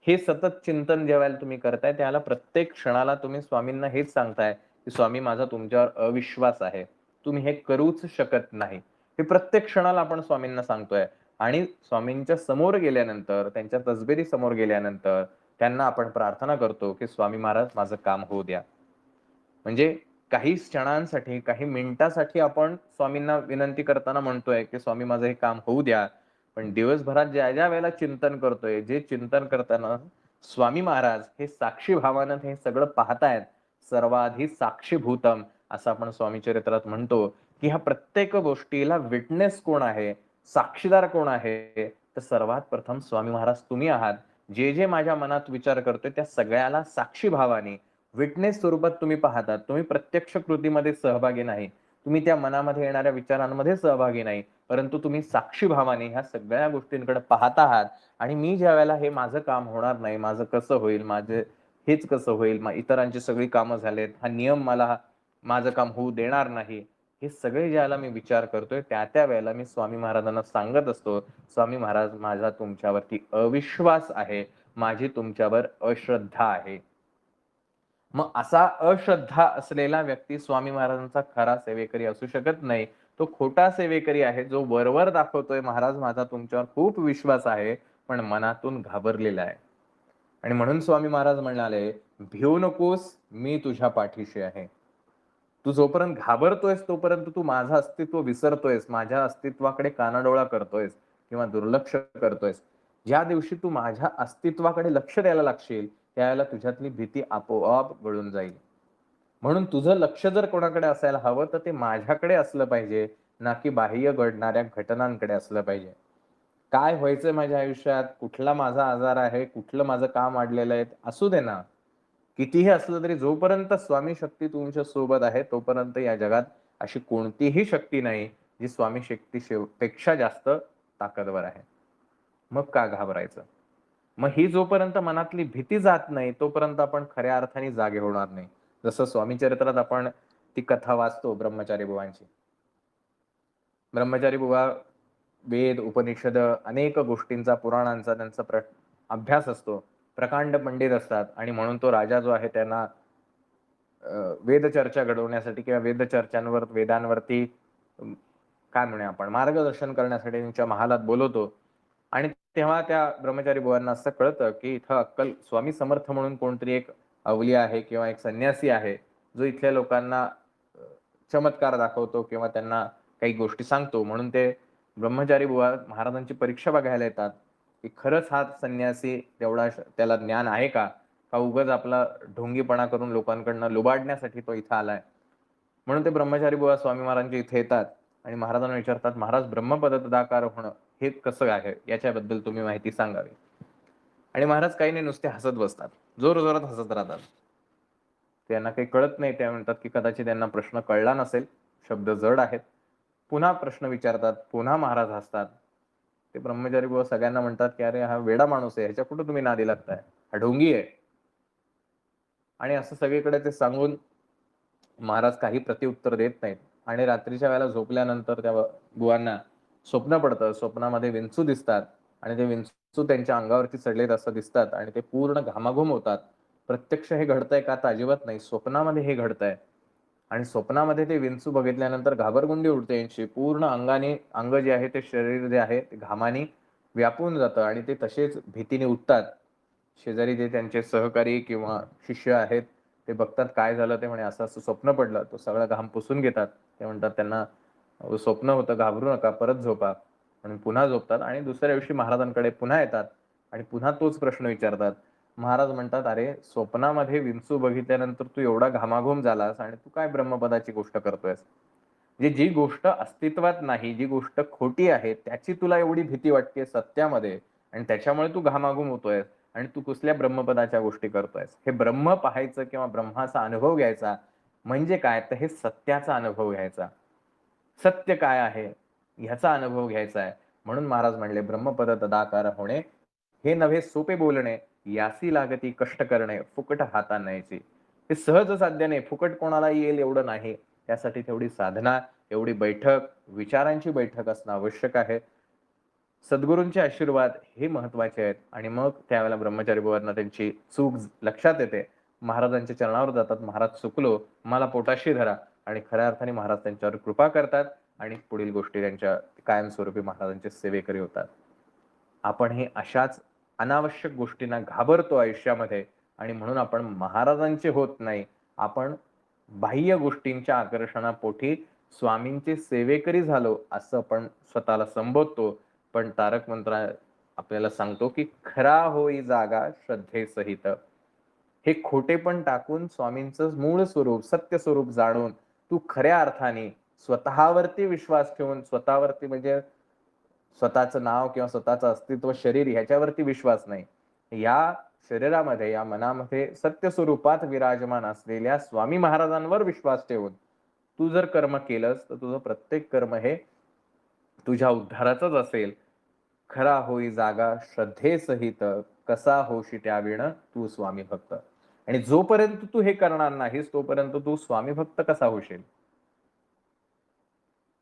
हे सतत चिंतन ज्यावेळेला तुम्ही करताय, त्यावेळेला प्रत्येक क्षणाला तुम्ही स्वामींना हेच सांगताय, की "स्वामी माझा तुमच्यावर अविश्वास आहे. तुम्ही हे करूच शकत नाही." हे प्रत्येक क्षणाला आपण स्वामींना सांगतोय आणि स्वामींच्या समोर गेल्यानंतर, त्यांच्या तसबिरी समोर गेल्यानंतर त्यांना आपण प्रार्थना करतो, की "स्वामी महाराज माझं काम होऊ द्या." म्हणजे काही क्षणांसाठी, काही मिनिटासाठी आपण स्वामींना विनंती करताना म्हणतोय, की "स्वामी माझं हे काम होऊ द्या." पण दिवसभरात ज्या वेळेला चिंतन करतोय, जे चिंतन करताना स्वामी महाराज हे साक्षी भावानं हे सगळं पाहतायत. सर्वाधी साक्षीभूतम असं आपण स्वामी चरित्रात म्हणतो, की ह्या प्रत्येक गोष्टीला विटनेस कोण आहे? साक्षीदार कोण आहे? तर सर्वात प्रथम स्वामी महाराज तुम्ही आहात. जे माझ्या मनात विचार करतोय त्या सगळ्याला साक्षी भावाने विटनेस स्वरूपात तुम्ही पाहतात. तुम्ही प्रत्यक्ष कृतीमध्ये सहभागी नाही. तुम्ही त्या मनामध्ये येणाऱ्या विचारांमध्ये सहभागी नाही. परंतु तुम्ही साक्षी भावाने ह्या सगळ्या गोष्टींकडे पाहत आहात आणि मी ज्यावेळेला हे माझं काम होणार नाही, माझं कसं होईल, हेच कसं होईल, इतरांची सगळी कामं झालेत, हा नियम मला माझं काम होऊ देणार नाही. हे सगळे ज्यावेळेला मी विचार करतोय, त्या वेळेला मी स्वामी महाराजांना सांगत असतो, "स्वामी महाराज माझा तुमच्यावरती अविश्वास आहे. माझी तुमच्यावर अश्रद्धा आहे." मग असा अश्रद्धा असलेला व्यक्ती स्वामी महाराजांचा खरा सेवेकरी असू शकत नाही. तो खोटा सेवेकरी आहे, जो वरवर दाखवतोय, "महाराज माझा तुमच्यावर खूप विश्वास आहे, पण मनातून घाबरलेला आहे." आणि म्हणून स्वामी महाराज म्हणाले, "भिवू नकोस, मी तुझ्या पाठीशी आहे." तू जोपर्यंत घाबरतोयस, तोपर्यंत तू माझं अस्तित्व विसरतोयस, माझ्या अस्तित्वाकडे कानाडोळा करतोयस किंवा दुर्लक्ष करतोयस. ज्या दिवशी तू माझ्या अस्तित्वाकडे लक्ष द्यायला लागशील, त्यावेळेला तुझ्यातली भीती आपोआप गळून जाईल. म्हणून तुझं लक्ष जर कोणाकडे असायला हवं, तर ते माझ्याकडे असलं पाहिजे, ना की बाह्य घडणाऱ्या घटनांकडे असलं पाहिजे. काय व्हायचंय माझ्या आयुष्यात, कुठला माझा आजार आहे, कुठलं माझं काम अडलेलं आहे, असू दे ना. कितीही असलं तरी जोपर्यंत स्वामी शक्ती तुमच्या सोबत आहे, तोपर्यंत या जगात अशी कोणतीही शक्ती नाही, जी स्वामी शक्ती पेक्षा जास्त ताकदवर आहे. मग का घाबरायचं? मग ही जोपर्यंत मनातली भीती जात नाही, तोपर्यंत आपण खऱ्या अर्थाने जागे होणार नाही. जसं स्वामी चरित्रात आपण ती कथा वाचतो ब्रह्मचारी बुवांची. ब्रह्मचारी बुवा वेद, उपनिषद अनेक गोष्टींचा, पुराणांचा त्यांचा अभ्यास असतो. प्रकांड पंडित असतात आणि म्हणून तो राजा जो आहे त्यांना वेदचर्चा घडवण्यासाठी किंवा वेदांवरती काय म्हणूया आपण मार्गदर्शन करण्यासाठी त्यांच्या महालात बोलवतो आणि तेव्हा त्या ब्रह्मचारी बुवांना असं कळतं, की इथं अक्कल स्वामी समर्थ म्हणून कोणतरी एक अवली आहे किंवा एक संन्यासी आहे, जो इथल्या लोकांना चमत्कार दाखवतो किंवा त्यांना काही गोष्टी सांगतो. म्हणून ते ब्रह्मचारी बुवा महाराजांची परीक्षा बघायला येतात, की खरंच हा संन्यासी तेवढा त्याला ज्ञान आहे का? का उगाच आपला ढोंगीपणा करून लोकांकडनं लुबाडण्यासाठी तो इथं आलाय? म्हणून ते ब्रह्मचारी बुवा स्वामी महाराजांच्या इथे येतात आणि महाराजांना विचारतात, "महाराज ब्रह्मपदतदाकार होणं हे कसं आहे? याच्याबद्दल तुम्ही माहिती सांगावी." आणि महाराज काही नाही नुसते हसत बसतात. जोरजोरात हसत राहतात. त्यांना काही कळत नाही. ते म्हणतात, की कदाचित त्यांना प्रश्न कळला नसेल. शब्द जड आहेत. पुन्हा प्रश्न विचारतात. पुन्हा महाराज हसतात. ते ब्रह्मचारी बुवा सगळ्यांना म्हणतात, की "अरे हा वेडा माणूस आहे. ह्याच्या कुठे तुम्ही नादी लागताय? हा ढोंगी आहे." आणि असं सगळीकडे ते सांगून महाराज काही प्रत्युत्तर देत नाहीत आणि रात्रीच्या वेळेला झोपल्यानंतर त्या बुवांना स्वप्न पडतं. स्वप्नामध्ये विंचू दिसतात आणि ते विंचू त्यांच्या अंगावरती चढलेत असं दिसतात आणि ते पूर्ण घामाघूम होतात. प्रत्यक्ष हे घडतंय का? तर अजिबात नाही. स्वप्नामध्ये हे घडतंय आणि स्वप्नामध्ये ते विंचू बघितल्यानंतर घाबरगुंडी उडते यांची. पूर्ण अंग जे आहे ते शरीर जे आहे ते घामाने व्यापून जातं आणि ते तसेच भीतीने उठतात. शेजारी जे त्यांचे सहकारी किंवा शिष्य आहेत, ते बघतात काय झालं ते म्हणे असं-असं स्वप्न पडलं. तो सगळा घाम पुसून घेतात. ते म्हणतात त्यांना, "अहो स्वप्न होतं, घाबरू नका, परत झोपा." म्हणून पुन्हा झोपतात आणि दुसऱ्या दिवशी महाराजांकडे पुन्हा येतात आणि पुन्हा तोच प्रश्न विचारतात. महाराज म्हणतात, "अरे स्वप्नामध्ये विंचू बघितल्यानंतर तू एवढा घामाघूम झालास आणि तू काय ब्रह्मपदाची गोष्ट करतोयस? म्हणजे जी गोष्ट अस्तित्वात नाही, जी गोष्ट खोटी आहे, त्याची तुला एवढी भीती वाटते सत्यामध्ये आणि त्याच्यामुळे तू घामाघूम होतोयस आणि तू कुठल्या ब्रह्मपदाच्या गोष्टी करतोयस. हे ब्रह्म पाहायचं किंवा ब्रह्माचा अनुभव घ्यायचा म्हणजे काय? तर हे सत्याचा अनुभव घ्यायचा. सत्य काय आहे? ह्याचा अनुभव घ्यायचा आहे. म्हणून महाराज म्हणले, ब्रह्मपद तदाकार होणे, हे नव्हे सोपे बोलणे, यासी लागती कष्ट करणे, फुकट हाता न्यायचे. हे सहज साध्य नाही, फुकट कोणाला येईल एवढं नाही. त्यासाठी तेवढी साधना, एवढी बैठक, विचारांची बैठक असणं आवश्यक आहे. सद्गुरूंचे आशीर्वाद हे महत्वाचे आहेत. आणि मग त्यावेळेला ब्रह्मचारी बुवांना त्यांची चूक लक्षात येते. महाराजांच्या चरणावर जातात, महाराज चुकलो, मला पोटाशी धरा. आणि खऱ्या अर्थाने महाराज त्यांच्यावर कृपा करतात आणि पुढील गोष्टी त्यांच्या कायमस्वरूपी महाराजांचे सेवेकरी होतात. आपण हे अशाच अनावश्यक गोष्टींना घाबरतो आयुष्यामध्ये आणि म्हणून आपण महाराजांचे होत नाही. आपण बाह्य गोष्टींच्या आकर्षणापोटी स्वामींचे सेवेकरी झालो असं आपण स्वतःला संबोधतो. पण तारक मंत्र आपल्याला सांगतो की खरा होई जागा श्रद्धेसहित. हे खोटेपण टाकून स्वामींचं मूळ स्वरूप, सत्य स्वरूप जाणून तू खऱ्या अर्थाने स्वतःवरती विश्वास ठेवून, स्वतःवरती म्हणजे स्वतःचं नाव किंवा स्वतःचं अस्तित्व, शरीर ह्याच्यावरती विश्वास नाही. या शरीरामध्ये, या मनामध्ये सत्य स्वरूपात विराजमान असलेल्या स्वामी महाराजांवर विश्वास ठेवून तू जर कर्म केलंस तर तुझं प्रत्येक कर्म हे तुझ्या उद्धाराचंच असेल. खरा होई जागा श्रद्धेसहित, कसा होशी त्याविण तू स्वामी भक्त. आणि जोपर्यंत तू हे करणार नाहीस तोपर्यंत तू स्वामी भक्त कसा होशील?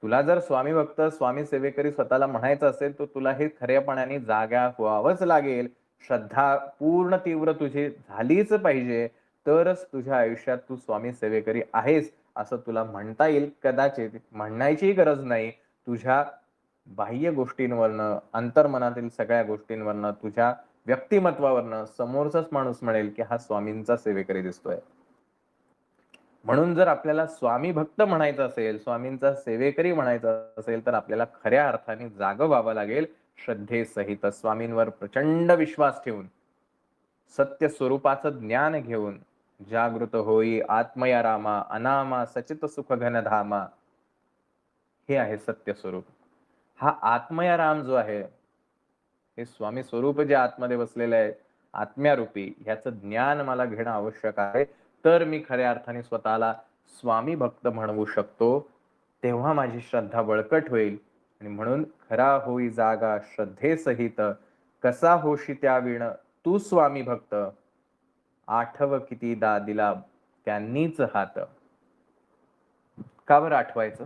तुला जर स्वामी भक्त, स्वामी सेवेकरी स्वतःला म्हणायचं असेल तर तुला हे खऱ्यापणाने जागा व्हावंच लागेल. श्रद्धा पूर्ण तीव्र तुझी झालीच पाहिजे. तरच तुझ्या आयुष्यात तू स्वामी सेवेकरी आहेस असं तुला म्हणता येईल. कदाचित म्हणायचीही गरज नाही. तुझ्या बाह्य गोष्टींवरनं, अंतर्मनातील सगळ्या गोष्टींवरनं, तुझ्या व्यक्तिमत्वावरनं समोरचाच माणूस म्हणेल की हा स्वामींचा सेवेकरी दिसतोय. म्हणून जर आपल्याला स्वामी भक्त म्हणायचं असेल, स्वामींचा सेवेकरी म्हणायचं असेल तर आपल्याला खऱ्या अर्थाने जागं व्हावं लागेल. श्रद्धेसहित स्वामींवर प्रचंड विश्वास ठेवून, सत्य स्वरूपाचं ज्ञान घेऊन, जागृत होई आत्मया रामा, अनामा सचित सुख घनधामा. हे आहे सत्य स्वरूप. हा आत्मया राम जो आहे, हे स्वामी स्वरूप जे आतमध्ये बसलेलं आहे, आत्म्यारूपी, ह्याचं ज्ञान मला घेणं आवश्यक आहे. तर मी खऱ्या अर्थाने स्वतःला स्वामी भक्त म्हणवू शकतो. तेव्हा माझी श्रद्धा बळकट होईल. आणि म्हणून खरा होई जागा श्रद्धेसहित, कसा होशी त्याविण तू स्वामी भक्त. आठव कितीदा दिला त्यांनीच हात. का बरं आठवायचं?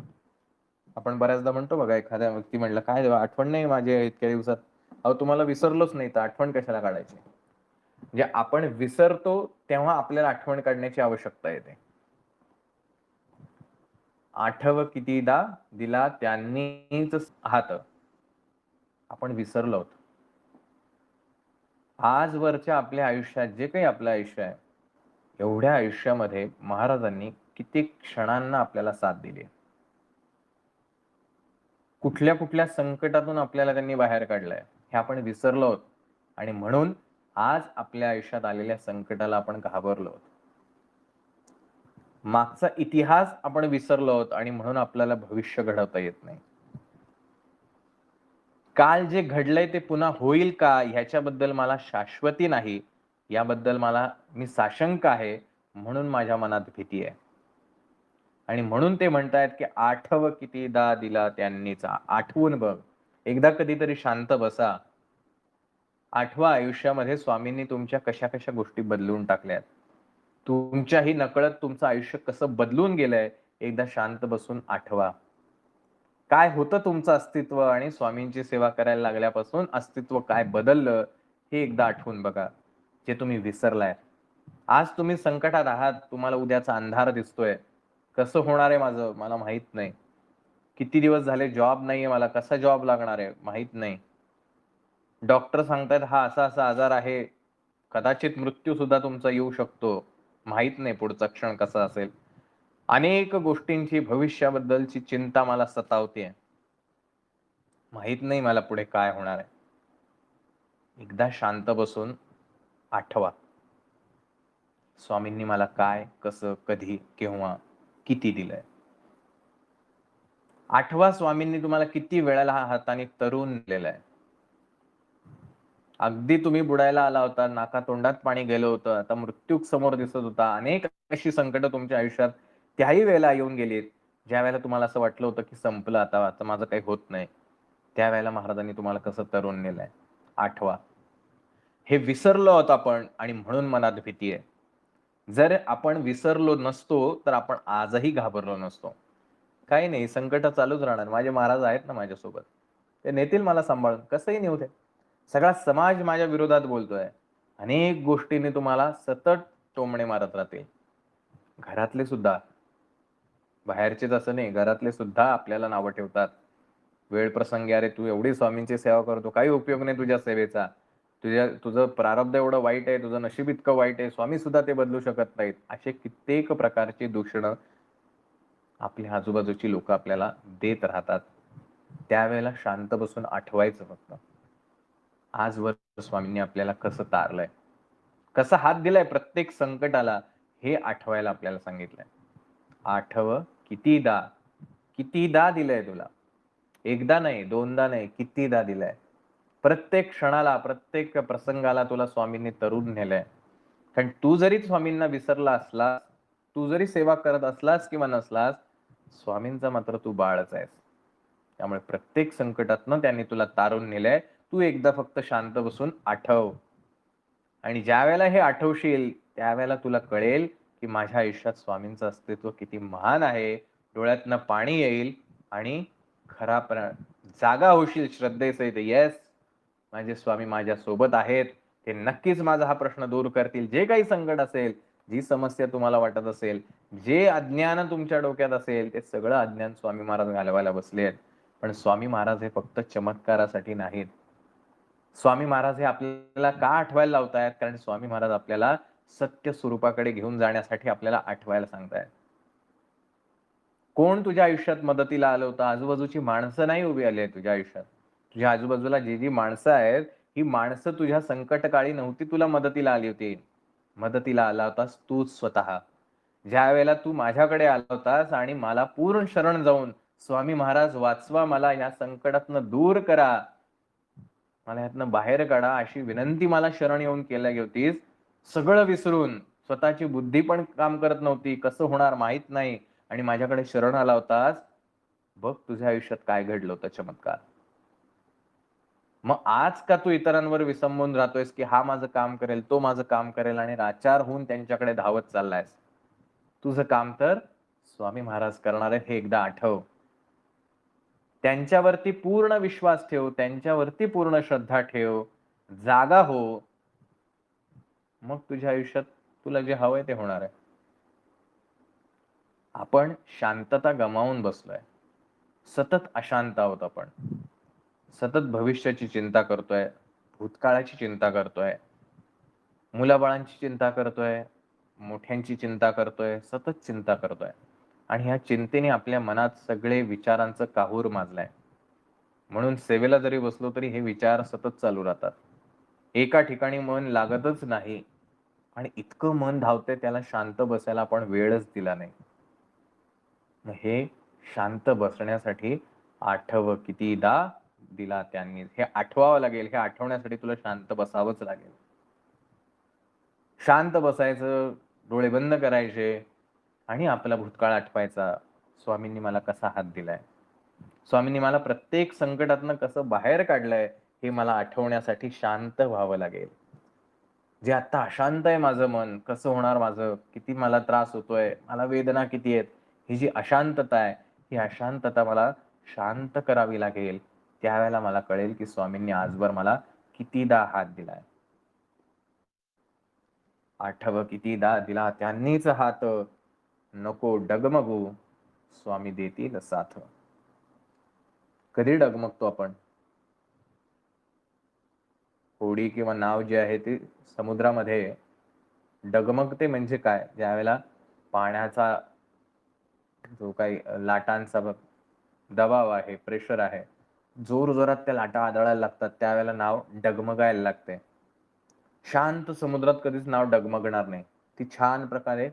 आपण बऱ्याचदा म्हणतो बघा, एखाद्या व्यक्ती म्हणलं, काय देवा आठवण नाही माझ्या इतक्या दिवसात. अहो तुम्हाला विसरलोच नाही तर आठवण कशाला काढायची? म्हणजे आपण विसरतो तेव्हा आपल्याला आठवण काढण्याची आवश्यकता येते. आठव कितीदा दिला त्यांनीच हात. आपण विसरलो आहोत. आजवरच्या आपल्या आयुष्यात जे काही आपलं आयुष्य आहे, एवढ्या आयुष्यामध्ये महाराजांनी किती क्षणांना आपल्याला साथ दिली. कुठल्या कुठल्या संकटातून आपल्याला त्यांनी बाहेर काढलंय हे आपण विसरलो आहोत. आणि म्हणून आज आपल्या आयुष्यात आलेल्या संकटाला आपण घाबरलो आहोत. मागचा इतिहास आपण विसरलो आहोत आणि म्हणून आपल्याला भविष्य घडवता येत नाही. काल जे घडलंय ते पुन्हा होईल का ह्याच्याबद्दल मला शाश्वती नाही. याबद्दल मी साशंक आहे. म्हणून माझ्या मनात भीती आहे. आणि म्हणून ते म्हणतायत की आठव कितीदा दिला त्यांनीच. आठवून बघ. एकदा कधीतरी शांत बसा. आठवा आयुष्यामध्ये स्वामींनी तुमच्या कशा कशा गोष्टी बदलून टाकल्यात. तुमच्याही नकळत तुमचं आयुष्य कसं बदलून गेलंय एकदा शांत बसून आठवा. काय होतं तुमचं अस्तित्व आणि स्वामींची सेवा करायला लागल्यापासून अस्तित्व काय बदललं हे एकदा आठवून बघा, जे तुम्ही विसरलाय. आज तुम्ही संकटात आहात, तुम्हाला उद्याचा अंधार दिसतोय. कसं होणार आहे माझं मला माहित नाही. किती दिवस झाले जॉब नाहीये मला, कसा जॉब लागणार आहे माहित नाही. डॉक्टर सांगतायत हा असा असा आजार आहे, कदाचित मृत्यू सुद्धा तुमचा येऊ शकतो, माहित नाही पुढचा क्षण कसा असेल. अनेक गोष्टींची भविष्याबद्दलची चिंता मला सतावते. माहित नाही मला पुढे काय होणार आहे. एकदा शांत बसून आठवा, स्वामींनी मला काय, कसं, कधी, केव्हा, किती दिलंय. आठवा, स्वामींनी तुम्हाला किती वेळेला हाताने तरुण नेलेलं आहे. अगदी तुम्ही बुडायला आला होता, नाकातोंडात पाणी गेलं होतं, आता मृत्यू समोर दिसत होता. अनेक अशी संकट तुमच्या आयुष्यात त्याही वेळेला येऊन गेलीत, ज्या वेळेला तुम्हाला असं वाटलं होतं की संपलं, आता माझं काही होत नाही. त्यावेळेला महाराजांनी तुम्हाला कसं तरुण नेलंय, आठवा. हे विसरलो आहोत आपण आणि म्हणून मनात भीती आहे. जर आपण विसरलो नसतो, तर आपण आजही घाबरलो नसतो. काही नाही, संकट चालूच राहणार. माझे महाराज आहेत ना माझ्यासोबत. ते नेतील मला सांभाळून. कसंही नेऊ दे. सगळा समाज माझ्या विरोधात बोलतोय. अनेक गोष्टींनी तुम्हाला सतत टोमणे मारत राहतील. घरातले सुद्धा. बाहेरचेच असं नाही, घरातले सुद्धा आपल्याला नावं ठेवतात. वेळ प्रसंगी, "अरे, तू एवढी स्वामींची सेवा करतो, काही उपयोग नाही तुझ्या सेवेचा. तुझं प्रारब्ध एवढं वाईट आहे, तुझं नशीब इतकं वाईट आहे, स्वामी सुद्धा ते बदलू शकत नाहीत." असे कित्येक प्रकारची दूषणं आपल्या आजूबाजूची लोकं आपल्याला देत राहतात. त्यावेळेला शांत बसून आठवायचं फक्त. आजवर स्वामींनी आपल्याला कसं तारलंय, कसा हात दिलाय प्रत्येक संकटाला, हे आठवायला आपल्याला सांगितलंय. आठव कितीदा, कितीदा दिलंय तुला. एकदा नाही, दोनदा नाही, कितीदा दिलंय. प्रत्येक क्षणाला, प्रत्येक प्रसंगाला तुला स्वामींनी तरुण नेलंय. कारण तू जरी स्वामींना विसरला असलास, तू जरी सेवा करत असलास किंवा नसलास, स्वामींचा मात्र तू बाळच आहेस. त्यामुळे प्रत्येक संकटातनं त्यांनी तुला तारून नेलंय. तू एकदा फक्त शांत बसून आठव. आणि ज्यावेळेला हे आठवशील, त्यावेळेला तुला कळेल, की माझ्या आयुष्यात स्वामींचं अस्तित्व किती महान आहे. डोळ्यातनं पाणी येईल आणि जागा होशील श्रद्धेसहित. येस, माझे स्वामी माझ्या सोबत आहेत. ते नक्कीच माझा हा प्रश्न दूर करतील. जे काही संकट असेल, जी समस्या तुम्हाला वाटत असेल, जे अज्ञान तुमच्या डोक्यात असेल, ते सगळं अज्ञान स्वामी महाराज घालवायला बसले आहेत. पण स्वामी महाराज हे फक्त चमत्कारासाठी नाहीत. स्वामी महाराज हे आपल्याला का आठवायला लावतायत? कारण स्वामी महाराज आपल्याला सत्य स्वरूपाकडे घेऊन जाण्यासाठी आपल्याला आठवायला सांगतायत. कोण तुझ्या आयुष्यात मदतीला आलं होतं? आजूबाजूची माणसं नाही उभी आली आहेत तुझ्या आयुष्यात. तुझ्या आजूबाजूला जी माणसं आहेत, ही माणसं तुझ्या संकटकाळी नव्हती तुला मदतीला आली होती. मदतीला आला होतास तूच स्वतः. ज्यावेळेला तू माझ्याकडे आला होतास आणि मला पूर्ण शरण जाऊन, "स्वामी महाराज वाचवा, मला या संकटातनं दूर करा. मला ह्यातनं बाहेर काढा," अशी विनंती मला शरण येऊन केली होतीस. सगळं विसरून, स्वतःची बुद्धी पण काम करत नव्हती, कसं होणार माहीत नाही आणि माझ्याकडे शरण आला होतास. बघ तुझ्या आयुष्यात काय घडलं होतं चमत्कार. मग आज का तू इतरांवर विसंबून राहतोयस, की हा माझं काम करेल, तो माझं काम करेल आणि लाचार होऊन त्यांच्याकडे धावत चाललायस. तुझं काम तर स्वामी महाराज करणार आहेत हे एकदा आठव. त्यांच्यावरती पूर्ण विश्वास ठेव, त्यांच्यावरती पूर्ण श्रद्धा ठेव, जागा हो. मग तुझ्या आयुष्यात तुला जे हवंय ते होणार आहे. आपण शांतता गमावून बसलोय. सतत अशांत आहोत आपण. सतत भविष्याची चिंता करतोय, भूतकाळाची चिंता करतोय, मुलाबाळांची चिंता करतोय, मोठ्यांची चिंता करतोय, सतत चिंता करतोय. आणि ह्या चिंतेने आपल्या मनात सगळे विचारांचं काहूर माजलंय. म्हणून सेवेला जरी बसलो तरी हे विचार सतत चालू राहतात. एका ठिकाणी मन लागतच नाही आणि इतकं मन धावतंय त्याला शांत बसायला आपण वेळच दिला नाही. मग हे शांत बसण्यासाठी आठव कितीदा दिला त्यांनी. हे आठवावं लागेल. हे आठवण्यासाठी तुला शांत बसावंच लागेल. शांत बसायचं, डोळे बंद करायचे आणि आपला भूतकाळ आठवायचा. स्वामींनी मला कसा हात दिलाय. स्वामींनी मला प्रत्येक संकटातनं कसं बाहेर काढलंय, हे मला आठवण्यासाठी शांत व्हावं लागेल. जे आता अशांत आहे माझं मन, कसं होणार माझं? किती मला त्रास होतोय, मला वेदना किती आहेत. ही जी अशांतता आहे, ही अशांतता मला शांत करावी लागेल. त्यावेळेला मला कळेल, की स्वामींनी आजवर मला कितीदा हात दिलाय. आठव कितीदा दिला त्यांनीच हात, नको डगमगू, स्वामी देतील साथ. कधी डगमगतो आपण? होडी किंवा नाव जी आहे ती समुद्रामध्ये डगमगते म्हणजे काय? ज्यावेळेला पाण्याचा जो काही लाटांचा दबाव आहे, प्रेशर आहे, जोरजोरात त्या लाटा आदळायला लागतात, त्यावेळेला नाव डगमगायला लागते. शांत समुद्रात कधीच नाव डगमगणार नाही. ती छान प्रकारे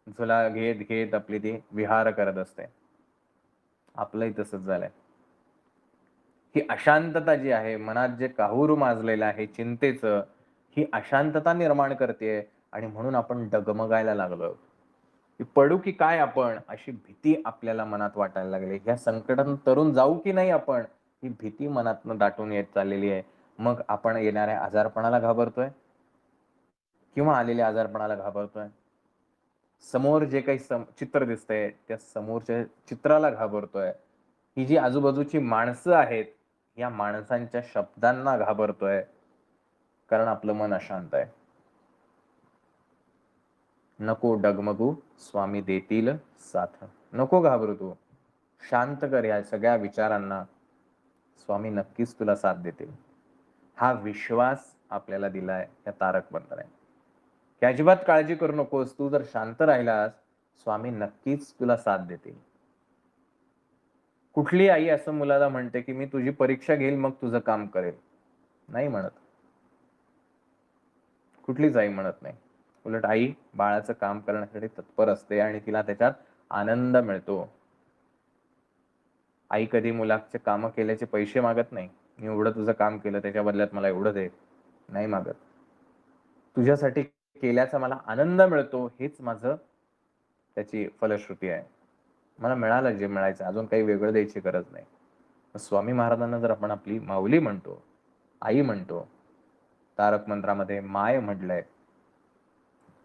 झुला घेत घेत आपली ती विहार करत असते. आपलंही तसंच झालंय. ही अशांतता जी आहे, मनात जे काहूर माजलेलं आहे चिंतेचं, ही अशांतता निर्माण करतेय आणि म्हणून आपण डगमगायला लागलो. की पडू की काय आपण, अशी भीती आपल्याला मनात वाटायला लागली. ह्या संकटातून तरुण जाऊ की नाही आपण, ही भीती मनातनं दाटून येत चाललेली आहे. मग आपण येणाऱ्या आजारपणाला घाबरतोय किंवा आलेल्या आजारपणाला घाबरतोय. समोर जे काही चित्र दिसतंय त्या समोरच्या चित्राला घाबरतोय. ही जी आजूबाजूची माणसं आहेत, या माणसांच्या शब्दांना घाबरतोय. कारण आपलं मन अशांत आहे. नको डगमगू, स्वामी देतील साथ. नको घाबरू तू. शांत कर या सगळ्या विचारांना. स्वामी नक्कीच तुला साथ देतील. हा विश्वास आपल्याला दिलाय या तारक मंत्राने. की अजिबात काळजी करू नकोस. तू जर शांत राहिलास, स्वामी नक्कीच तुला साथ देतील. कुठली आई असं मुलाला म्हणते, की मी तुझी परीक्षा घेईल मग तुझं काम करेल. नाही म्हणत. कुठलीच आई म्हणत नाही. उलट आई बाळाचं काम करण्यासाठी तत्पर असते आणि तिला त्याच्यात आनंद मिळतो. आई कधी मुलाचे कामं केल्याचे पैसे मागत नाही. मी एवढं तुझं काम केलं त्याच्या बदल्यात मला एवढं दे. नाही मागत. तुझ्यासाठी केल्याचा मला आनंद मिळतो हेच माझं त्याची फलश्रुती आहे. मला मिळालं जे मिळायचं. अजून काही वेगळं द्यायची गरज नाही. स्वामी महाराजांना जर आपण आपली माऊली म्हणतो, आई म्हणतो, तारक मंत्रामध्ये माय म्हटलंय.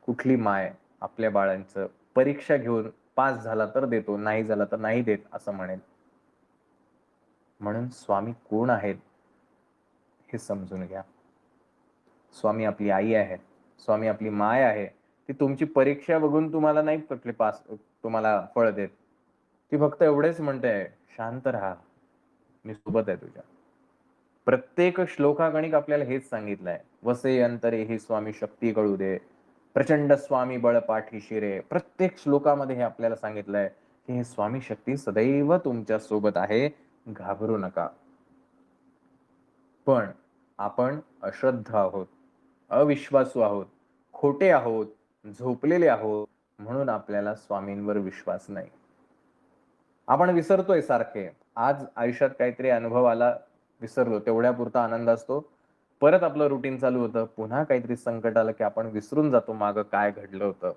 कुठली माय आपल्या बाळांचं परीक्षा घेऊन पास झाला तर देतो, नाही झाला तर नाही देत असं म्हणेल. म्हणून स्वामी कोण आहेत हे समजून घ्या. स्वामी आपली आई आहे. स्वामी आपली माय आहे. ती तुमची परीक्षा बघून तुम्हाला नाही कुठले पास तुम्हाला फळ देत. ती फक्त एवढेच म्हणते, शांत राहा. मी सोबत आहे तुझ्या. प्रत्येक श्लोकागणिक आपल्याला हेच सांगितलंय. वसे अंतरे ही स्वामी शक्ती कळू दे. प्रचंड स्वामी बळ पाठीशी रे. प्रत्येक श्लोकामध्ये हे आपल्याला सांगितलंय की हे स्वामी शक्ती सदैव तुमच्या सोबत आहे. घाबरू नका. पण आपण अश्रद्ध आहोत, अविश्वासू आहोत, खोटे आहोत, झोपलेले आहोत म्हणून आपल्याला स्वामींवर विश्वास नाही. आपण विसरतोय सारखे. आज आयुष्यात काहीतरी अनुभव आला, विसरलो. तेवढ्यापुरता आनंद असतो. परत आपलं रुटीन चालू होतं. पुन्हा काहीतरी संकट आलं की आपण विसरून जातो मागं काय घडलं होतं.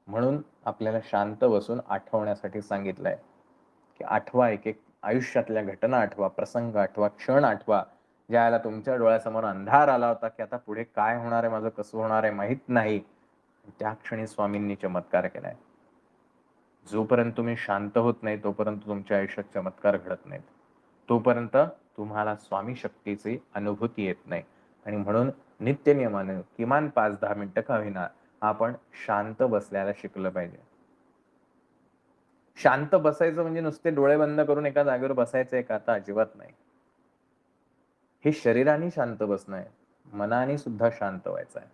म्हणून आपल्याला शांत बसून आठवण्यासाठी सांगितलंय की आठवा एक-एक आयुष्यातल्या घटना आठवा, प्रसंग आठवा, क्षण आठवा. ज्यावेळेला तुमच्या डोळ्यासमोर अंधार आला होता की आता पुढे काय होणार आहे, माझं कसं होणार आहे माहीत नाही. त्या क्षणी स्वामींनी चमत्कार केलाय. जोपर्यंत तुम्ही शांत होत नाही तोपर्यंत तुमच्या आयुष्यात चमत्कार घडत नाहीत. तोपर्यंत तुम्हाला स्वामी शक्तीची अनुभूती येत नाही. आणि म्हणून नित्यनियमाने किमान 5-10 मिनिटं का होईना आपण शांत बसल्याला शिकलं पाहिजे. शांत बसायचं म्हणजे नुसते डोळे बंद करून एका जागेवर बसायचंय का? आता अजिबात नाही. हे शरीराने शांत बसणं आहे. मनाने सुद्धा शांत व्हायचं आहे.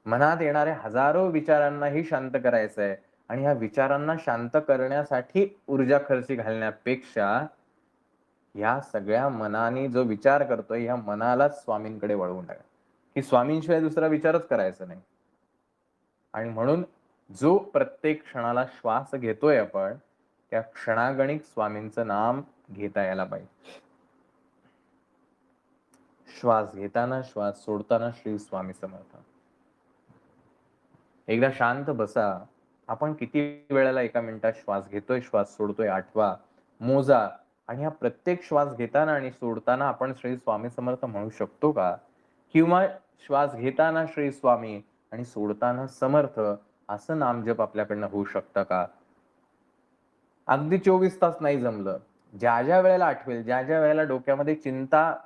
मनात येणाऱ्या हजारो विचारांनाही शांत करायचं आहे. आणि ह्या विचारांना शांत करण्यासाठी ऊर्जा खर्ची घालण्यापेक्षा या सगळ्या मनाने जो विचार करतोय, ह्या मनालाच स्वामींकडे वळवून टाका. की स्वामींशिवाय दुसरा विचारच करायचा नाही. आणि म्हणून जो प्रत्येक क्षणाला श्वास घेतोय आपण, त्या क्षणागणिक स्वामींचं नाम घेता यायला पाहिजे. श्वास घेताना, श्वास सोडताना श्री स्वामी समर्थ. एकदा शांत बसा. आपण किती वेळेला एका मिनिटात श्वास घेतोय, श्वास सोडतोय आठवा, मोजा. आणि हा प्रत्येक श्वास घेताना आणि सोडताना आपण श्री स्वामी समर्थ म्हणू शकतो का? किंवा श्वास घेताना श्री स्वामी आणि सोडताना समर्थ असं नामजप आपल्याकडनं होऊ शकतं का? अगदी 24 तास नाही जमलं. ज्या वेळेला आठवेल, ज्या वेळेला डोक्यामध्ये चिंता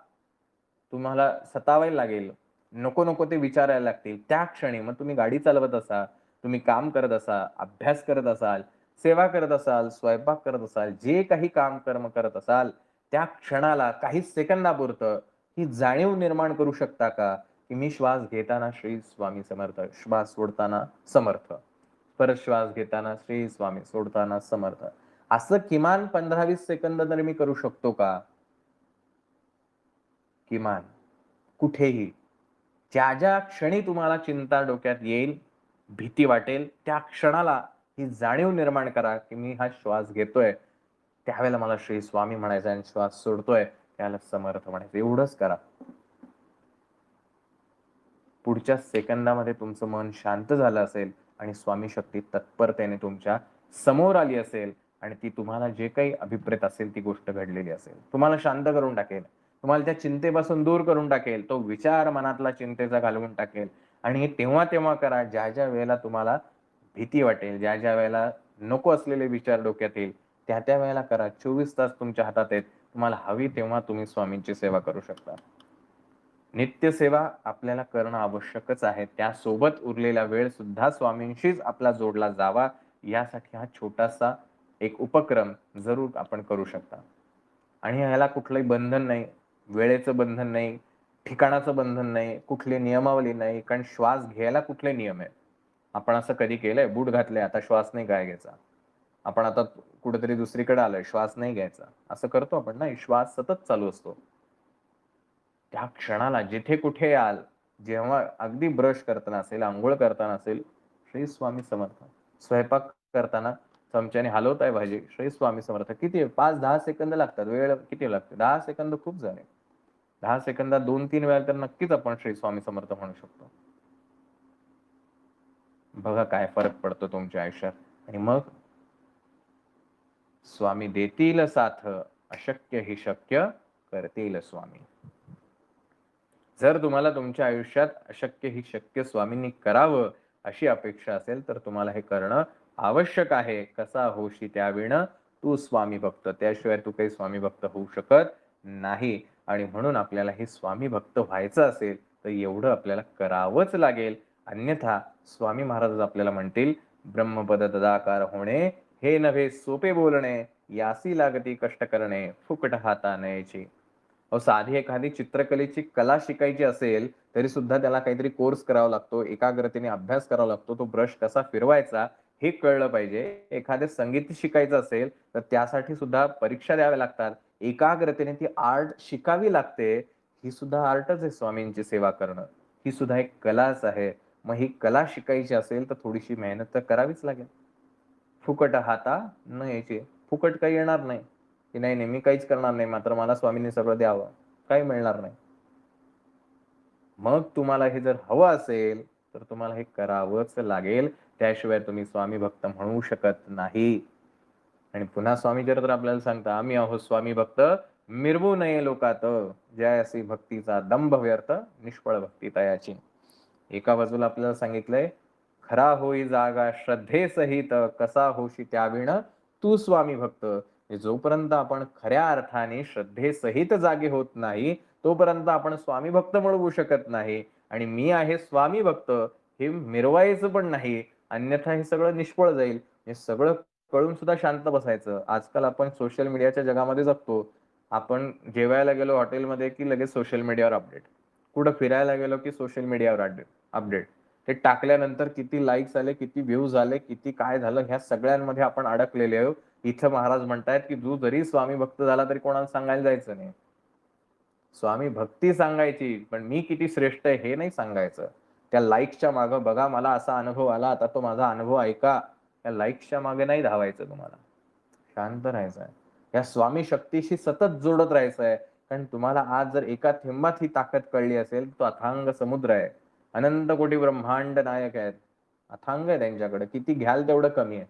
तुम्हाला सतावायला लागेल, नको-नको ते विचार यायला लागतील, त्या क्षणी मग तुम्ही गाडी चालवत असाल, तुम्ही काम करत असाल, अभ्यास करत असाल, सेवा करत असाल, स्वयंपाक करत असाल, जे काही काम कर्म करत असाल, त्या क्षणाला काही सेकंदापुरतं ही जाणीव निर्माण करू शकता का, की मी श्वास घेताना श्री स्वामी समर्थ, श्वास सोडताना समर्थ, परत श्वास घेताना श्री स्वामी, सोडताना समर्थ. असं किमान 15-20 सेकंद तरी मी करू शकतो का? किमान. कुठेही. ज्या क्षणी तुम्हाला चिंता डोक्यात येईल, भीती वाटेल, त्या क्षणाला ही जाणीव निर्माण करा, की मी हा श्वास घेतोय, त्यावेळेला मला श्री स्वामी म्हणायचं आणि श्वास सोडतोय, त्याला समर्थ म्हणायचं. एवढंच करा. पुढच्या सेकंदामध्ये तुमचं मन शांत झालं असेल आणि स्वामी शक्ती तत्परतेने तुमच्या समोर आली असेल, आणि ती तुम्हाला जे काही अभिप्रेत असेल ती गोष्ट घडलेली असेल, तुम्हाला शांत करून टाकेल, तुम्हाला त्या चिंतेपासून दूर करून टाकेल, तो विचार मनातला चिंतेचा घालवून टाकेल. आणि हे तेव्हा तेव्हा करा ज्या ज्या वेळेला तुम्हाला भीती वाटेल, ज्या ज्या वेळेला नको असलेले विचार डोक्यात येईल, त्या त्या वेळेला करा. 24 तास तुमच्या हातात आहेत. तुम्हाला हवी तेव्हा तुम्ही स्वामींची सेवा करू शकता. नित्यसेवा आपल्याला करणं आवश्यकच आहे. त्यासोबत उरलेला वेळ सुद्धा स्वामींशीच आपला जोडला जावा, यासाठी हा छोटासा एक उपक्रम जरूर आपण करू शकता. आणि ह्याला कुठलंही बंधन नाही, वेळेचं बंधन नाही, ठिकाणाचं बंधन नाही, कुठली नियमावली नाही. कारण श्वास घ्यायला कुठले नियम आहेत? आपण असं कधी केलंय? बूट घातले, आता श्वास नाही काय घ्यायचा. आपण आता कुठेतरी दुसरीकडे आलोय, श्वास नाही घ्यायचा. असं करतो आपण? नाही, श्वास सतत चालू असतो. त्या क्षणाला जिथे कुठे याल, जेव्हा अगदी ब्रश करताना असेल, अंघोळ करताना असेल, श्री स्वामी समर्थ. स्वयंपाक करताना चमच्याने हलवताय भाजी, श्री स्वामी समर्थ. किती 5-10 सेकंद लागतात. वेळ किती लागते? 10 सेकंद खूप झाले. 10 सेकंदात 2-3 वेळा तर नक्कीच आपण श्री स्वामी समर्थ म्हणू शकतो. बघा काय फरक पडतो तुमच्या आयुष्यात. आणि मग स्वामी देतील साथ, अशक्य ही शक्य करतील स्वामी. जर तुम्हाला तुमच्या आयुष्यात अशक्य ही शक्य स्वामींनी करावं अशी अपेक्षा असेल, तर तुम्हाला हे करणं आवश्यक आहे. कसा होशी त्याविण तू स्वामी भक्त. त्याशिवाय तू काही स्वामी भक्त होऊ शकत नाही. आणि म्हणून आपल्याला हे स्वामी भक्त व्हायचं असेल, तर एवढं आपल्याला करावंच लागेल. अन्यथा स्वामी महाराज आपल्याला म्हणतील, ब्रह्मपद तदाकार होणे हे नव्हे सोपे बोलणे, यासी लागती कष्ट करणे, फुकट हाता नयेची. अहो, साधी एखादी चित्रकलेची कला शिकायची असेल, तरी सुद्धा त्याला काहीतरी कोर्स करावा लागतो, एकाग्रतेने अभ्यास करावा लागतो. तो ब्रश कसा फिरवायचा हे कळलं पाहिजे. एखादं संगीत शिकायचं असेल, तर त्यासाठी सुद्धा परीक्षा द्याव्या लागतात. एकाग्रतेने ती आर्ट शिकावी लागते. ही सुद्धा आर्टच आहे स्वामींची सेवा करणं. ही सुद्धा एक कलाच आहे. मग ही कला शिकायची असेल, तर थोडीशी मेहनत तर करावीच लागेल. फुकट हाता न यायची. फुकट काही येणार नाही, की नाही, नाही मी काहीच करणार नाही, मात्र मला स्वामींनी सगळं द्यावं. काही मिळणार नाही. मग तुम्हाला हे जर हवं असेल, तर तुम्हाला हे करावंच लागेल. त्याशिवाय तुम्ही स्वामी भक्त म्हणू शकत नाही. आणि पुन्हा स्वामी चरित्र आपल्याला सांगता, आम्ही आहोत स्वामी भक्त, मिरवू नये लोकात, जयासी भक्तीचा दंभ व्यर्थ, निष्फळ भक्ती तयाची. एका बाजूला आपल्याला सांगितलंय, खरा होई जागा श्रद्धेसहित, कसा होशी त्याविण तू स्वामी भक्त. जोपर्यंत आपण खऱ्या अर्थाने श्रद्धेसहित जागे होत नाही, तोपर्यंत आपण स्वामी भक्त म्हणू शकत नाही. आणि मी आहे स्वामी भक्त हे मिरवायचं पण नाही, अन्यथा हे सगळं निष्फळ जाईल. हे सगळं कळून सुद्धा शांत बसायचं. आजकाल आपण सोशल मीडियाच्या जगामध्ये जगतो. आपण जेवायला गेलो हॉटेलमध्ये, की लगेच सोशल मीडियावर अपडेट. कुठं फिरायला गेलो, की सोशल मीडियावर अपडेट. ते टाकल्यानंतर किती लाईक्स आले, किती व्ह्यूज आले, किती काय झालं, ह्या सगळ्यांमध्ये आपण अडकलेले आहोत. इथं महाराज म्हणतायत, की तू जरी स्वामी भक्त झाला तरी कोणाला सांगायला जायचं नाही. स्वामी भक्ती सांगायची, पण मी किती श्रेष्ठ आहे हे नाही सांगायचं. त्या लाईक्सच्या मागे बघा मला असा अनुभव आला, आता तो माझा अनुभव ऐका. त्या लाईक्सच्या मागे नाही धावायचं तुम्हाला. शांत राहायचं आहे. या स्वामी शक्तीशी सतत जोडत राहायचं आहे. कारण तुम्हाला आज जर एका थेंबात ही ताकद कळली असेल, तो अथांग समुद्र आहे. अनंत कोटी ब्रह्मांड नायक आहेत. अथांग आहे त्यांच्याकडे. किती घ्याल तेवढं कमी आहे.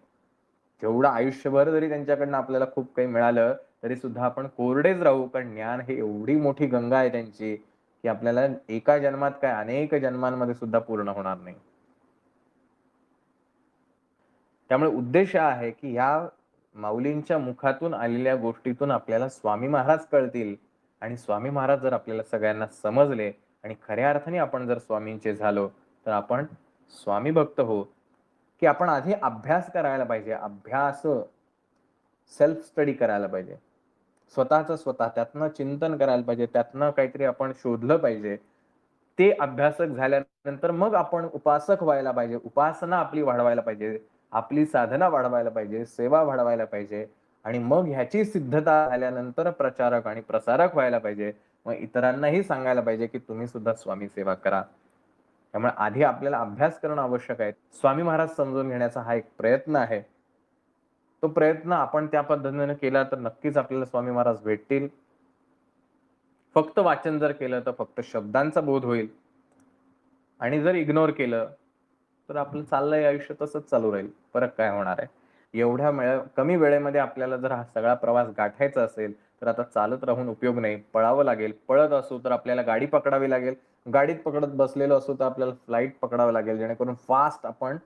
जेवढं आयुष्यभर जरी त्यांच्याकडनं आपल्याला खूप काही मिळालं, तरी सुद्धा आपण कोरडेच राहू. कारण ज्ञान हे एवढी मोठी गंगा आहे त्यांची, की आपल्याला एका जन्मात काय अनेक जन्मांमध्ये सुद्धा पूर्ण होणार नाही. त्यामुळे उद्देश हा आहे, की ह्या माऊलींच्या मुखातून आलेल्या गोष्टीतून आपल्याला स्वामी महाराज कळतील. आणि स्वामी महाराज जर आपल्याला सगळ्यांना समजले आणि खऱ्या अर्थाने आपण जर स्वामींचे झालो, तर आपण स्वामी भक्त होऊ. की आपण आधी अभ्यास करायला पाहिजे. अभ्यास, सेल्फ स्टडी करायला पाहिजे. स्वतः त्यातनं चिंतन करायला पाहिजे. त्यातनं काहीतरी आपण शोधलं पाहिजे. ते अभ्यासक झाल्यानंतर मग आपण उपासक व्हायला पाहिजे. उपासना आपली वाढवायला पाहिजे. आपली साधना वाढवायला पाहिजे. सेवा वाढवायला पाहिजे. आणि मग ह्याची सिद्धता झाल्यानंतर प्रचारक आणि प्रसारक व्हायला पाहिजे. मग इतरांनाही सांगायला पाहिजे, की तुम्ही सुद्धा स्वामी सेवा करा. त्यामुळे आधी आपल्याला अभ्यास करणं आवश्यक आहे. स्वामी महाराज समजून घेण्याचा हा एक प्रयत्न आहे. तो प्रयत्न आपण त्या पद्धतीने केला तर नक्कीच आपल्याला स्वामी महाराज भेटतील. फक्त वाचन जर केलं तर फक्त शब्दांचा बोध होईल. आणि जर इग्नोर केलं तर आपलं चाललंय आयुष्य तसंच चालू राहील. फरक काय होणार आहे? एवढ्या कमी वेळेमध्ये आपल्याला जर हा सगळा प्रवास गाठायचा असेल, तर आता चालत राहून उपयोग नाही. पळावं लागेल. पळत असू तर आपल्याला गाडी पकडावी लागेल. गाडीत पकडत बसलेलो असू तर आपल्याला फ्लाइट पकडावं लागेल, जेणेकरून फास्ट आपण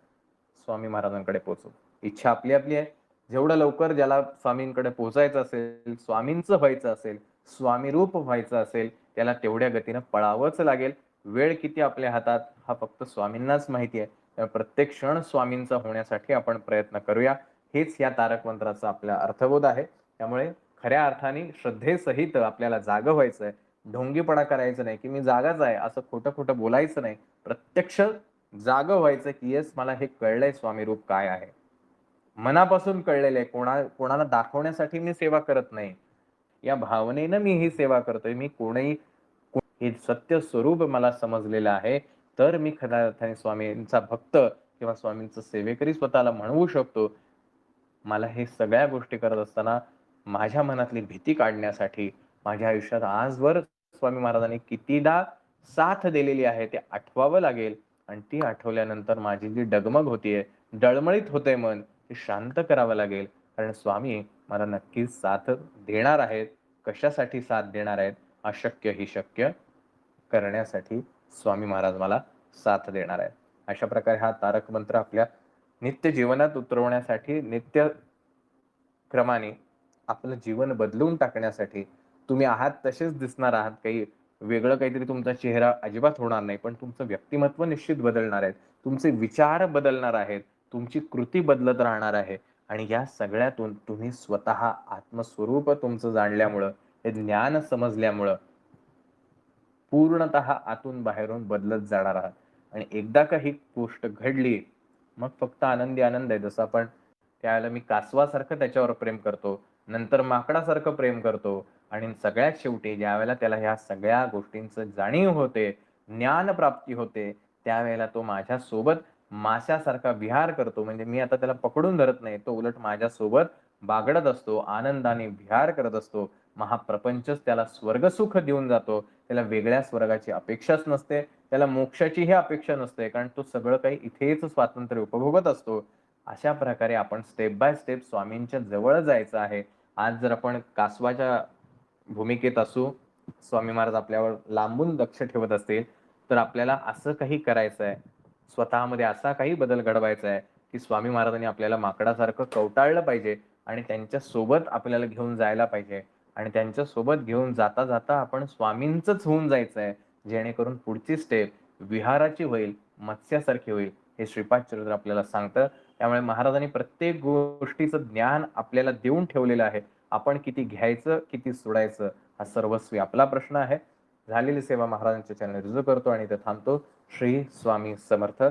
स्वामी महाराजांकडे पोहोचू. इच्छा आपली आपली आहे. जेवढं लवकर ज्याला स्वामींकडे पोहोचायचं असेल, स्वामींचं व्हायचं असेल, स्वामीरूप व्हायचं असेल, त्याला तेवढ्या गतीनं पळावंच लागेल. वेळ किती आपल्या हातात हा फक्त स्वामींनाच माहिती आहे. त्यामुळे प्रत्येक क्षण स्वामींचा होण्यासाठी आपण प्रयत्न करूया. हेच या तारक मंत्राचा आपला अर्थबोध आहे. त्यामुळे खऱ्या अर्थाने श्रद्धेसहित आपल्याला जागं व्हायचंय. ढोंगीपणा करायचा नाही, की मी जागाच आहे असं खोटं-खोटं बोलायचं नाही. प्रत्यक्ष जागं व्हायचं, की येस मला हे कळलंय स्वामीरूप काय आहे. मनापासून कळलेलं आहे. कोणाला दाखवण्यासाठी मी सेवा करत नाही. या भावनेनं मी ही सेवा करतोय. मी हे सत्य स्वरूप मला समजलेलं आहे. तर मी खऱ्या अर्थाने स्वामींचा भक्त किंवा स्वामींचा सेवेकरी स्वतःला म्हणवू शकतो. मला हे सगळ्या गोष्टी करत असताना माझ्या मनातली भीती काढण्यासाठी माझ्या आयुष्यात आजवर स्वामी महाराजांनी कितीदा साथ दिलेली आहे ते आठवावं लागेल आणि ती आठवल्यानंतर माझी जी डगमग होतीये, डळमळीत होतंय मन, ते शांत करावं लागेल. कारण स्वामी मला नक्कीच साथ देणार आहेत. कशासाठी साथ देणार आहेत? अशक्य ही शक्य करण्यासाठी स्वामी महाराज मला साथ देणार आहेत. अशा प्रकारे हा तारक मंत्र आपल्या नित्य जीवनात उतरवण्यासाठी क्रमाने आपलं जीवन बदलून टाकण्यासाठी तुम्ही आहात तसेच दिसणार आहात. काही वेगळं काहीतरी तुमचा चेहरा अजिबात होणार नाही. पण तुमचं व्यक्तिमत्व निश्चित बदलणार आहे. तुमचे विचार बदलणार आहेत. तुमची कृती बदलत राहणार आहे आणि या सगळ्यातून तुम्ही स्वतः आत्मस्वरूप तुमचं जाणल्यामुळं, हे ज्ञान समजल्यामुळं पूर्णतः आतून बाहेरून बदलत जाणार आहात आणि एकदा का ही गोष्ट घडली, मग फक्त आनंदी आनंद आहे. जसं आपण त्यावेळेला मी कासवासारखं त्याच्यावर प्रेम करतो, नंतर माकडासारखं प्रेम करतो आणि सगळ्यात शेवटी ज्यावेळेला त्याला ह्या सगळ्या गोष्टींचं जाणीव होते, ज्ञानप्राप्ती होते, त्यावेळेला तो माझ्यासोबत माशासारखा विहार करतो. म्हणजे मी आता त्याला पकडून धरत नाही. तो उलट माझ्यासोबत बागडत असतो, आनंदाने विहार करत असतो. प्रपंचच त्याला स्वर्गसुख देऊन जातो. त्याला वेगळ्या स्वर्गाची अपेक्षाच नसते. त्याला मोक्षाचीही अपेक्षा नसते. कारण तो सगळं काही इथेच स्वातंत्र्य उपभोगत असतो. अशा प्रकारे आपण स्टेप बाय स्टेप स्वामींच्या जवळ जायचं आहे. आज जर आपण कासवाच्या भूमिकेत असू, स्वामी महाराज आपल्यावर लांबून लक्ष ठेवत असतील, तर आपल्याला असं काही करायचं आहे. स्वतःमध्ये असा काही बदल घडवायचा आहे, की स्वामी महाराजांनी आपल्याला माकडासारखं कवटाळलं पाहिजे आणि त्यांच्या सोबत आपल्याला घेऊन जायला पाहिजे आणि त्यांच्या सोबत घेऊन जाता, जाता आपण स्वामींचंच होऊन जायचं आहे. जेणेकरून पुढची स्टेप विहाराची होईल, मत्स्यासारखी होईल. हे श्रीपाद चरित्र आपल्याला सांगतं. त्यामुळे महाराजांनी प्रत्येक गोष्टीचं ज्ञान आपल्याला देऊन ठेवलेलं आहे. आपण किती घ्यायचं, किती सोडायचं हा सर्वस्वी आपला प्रश्न आहे. झालेली सेवा महाराजांच्या चरणी रुजू करतो आणि इथे थांबतो. श्री स्वामी समर्थ.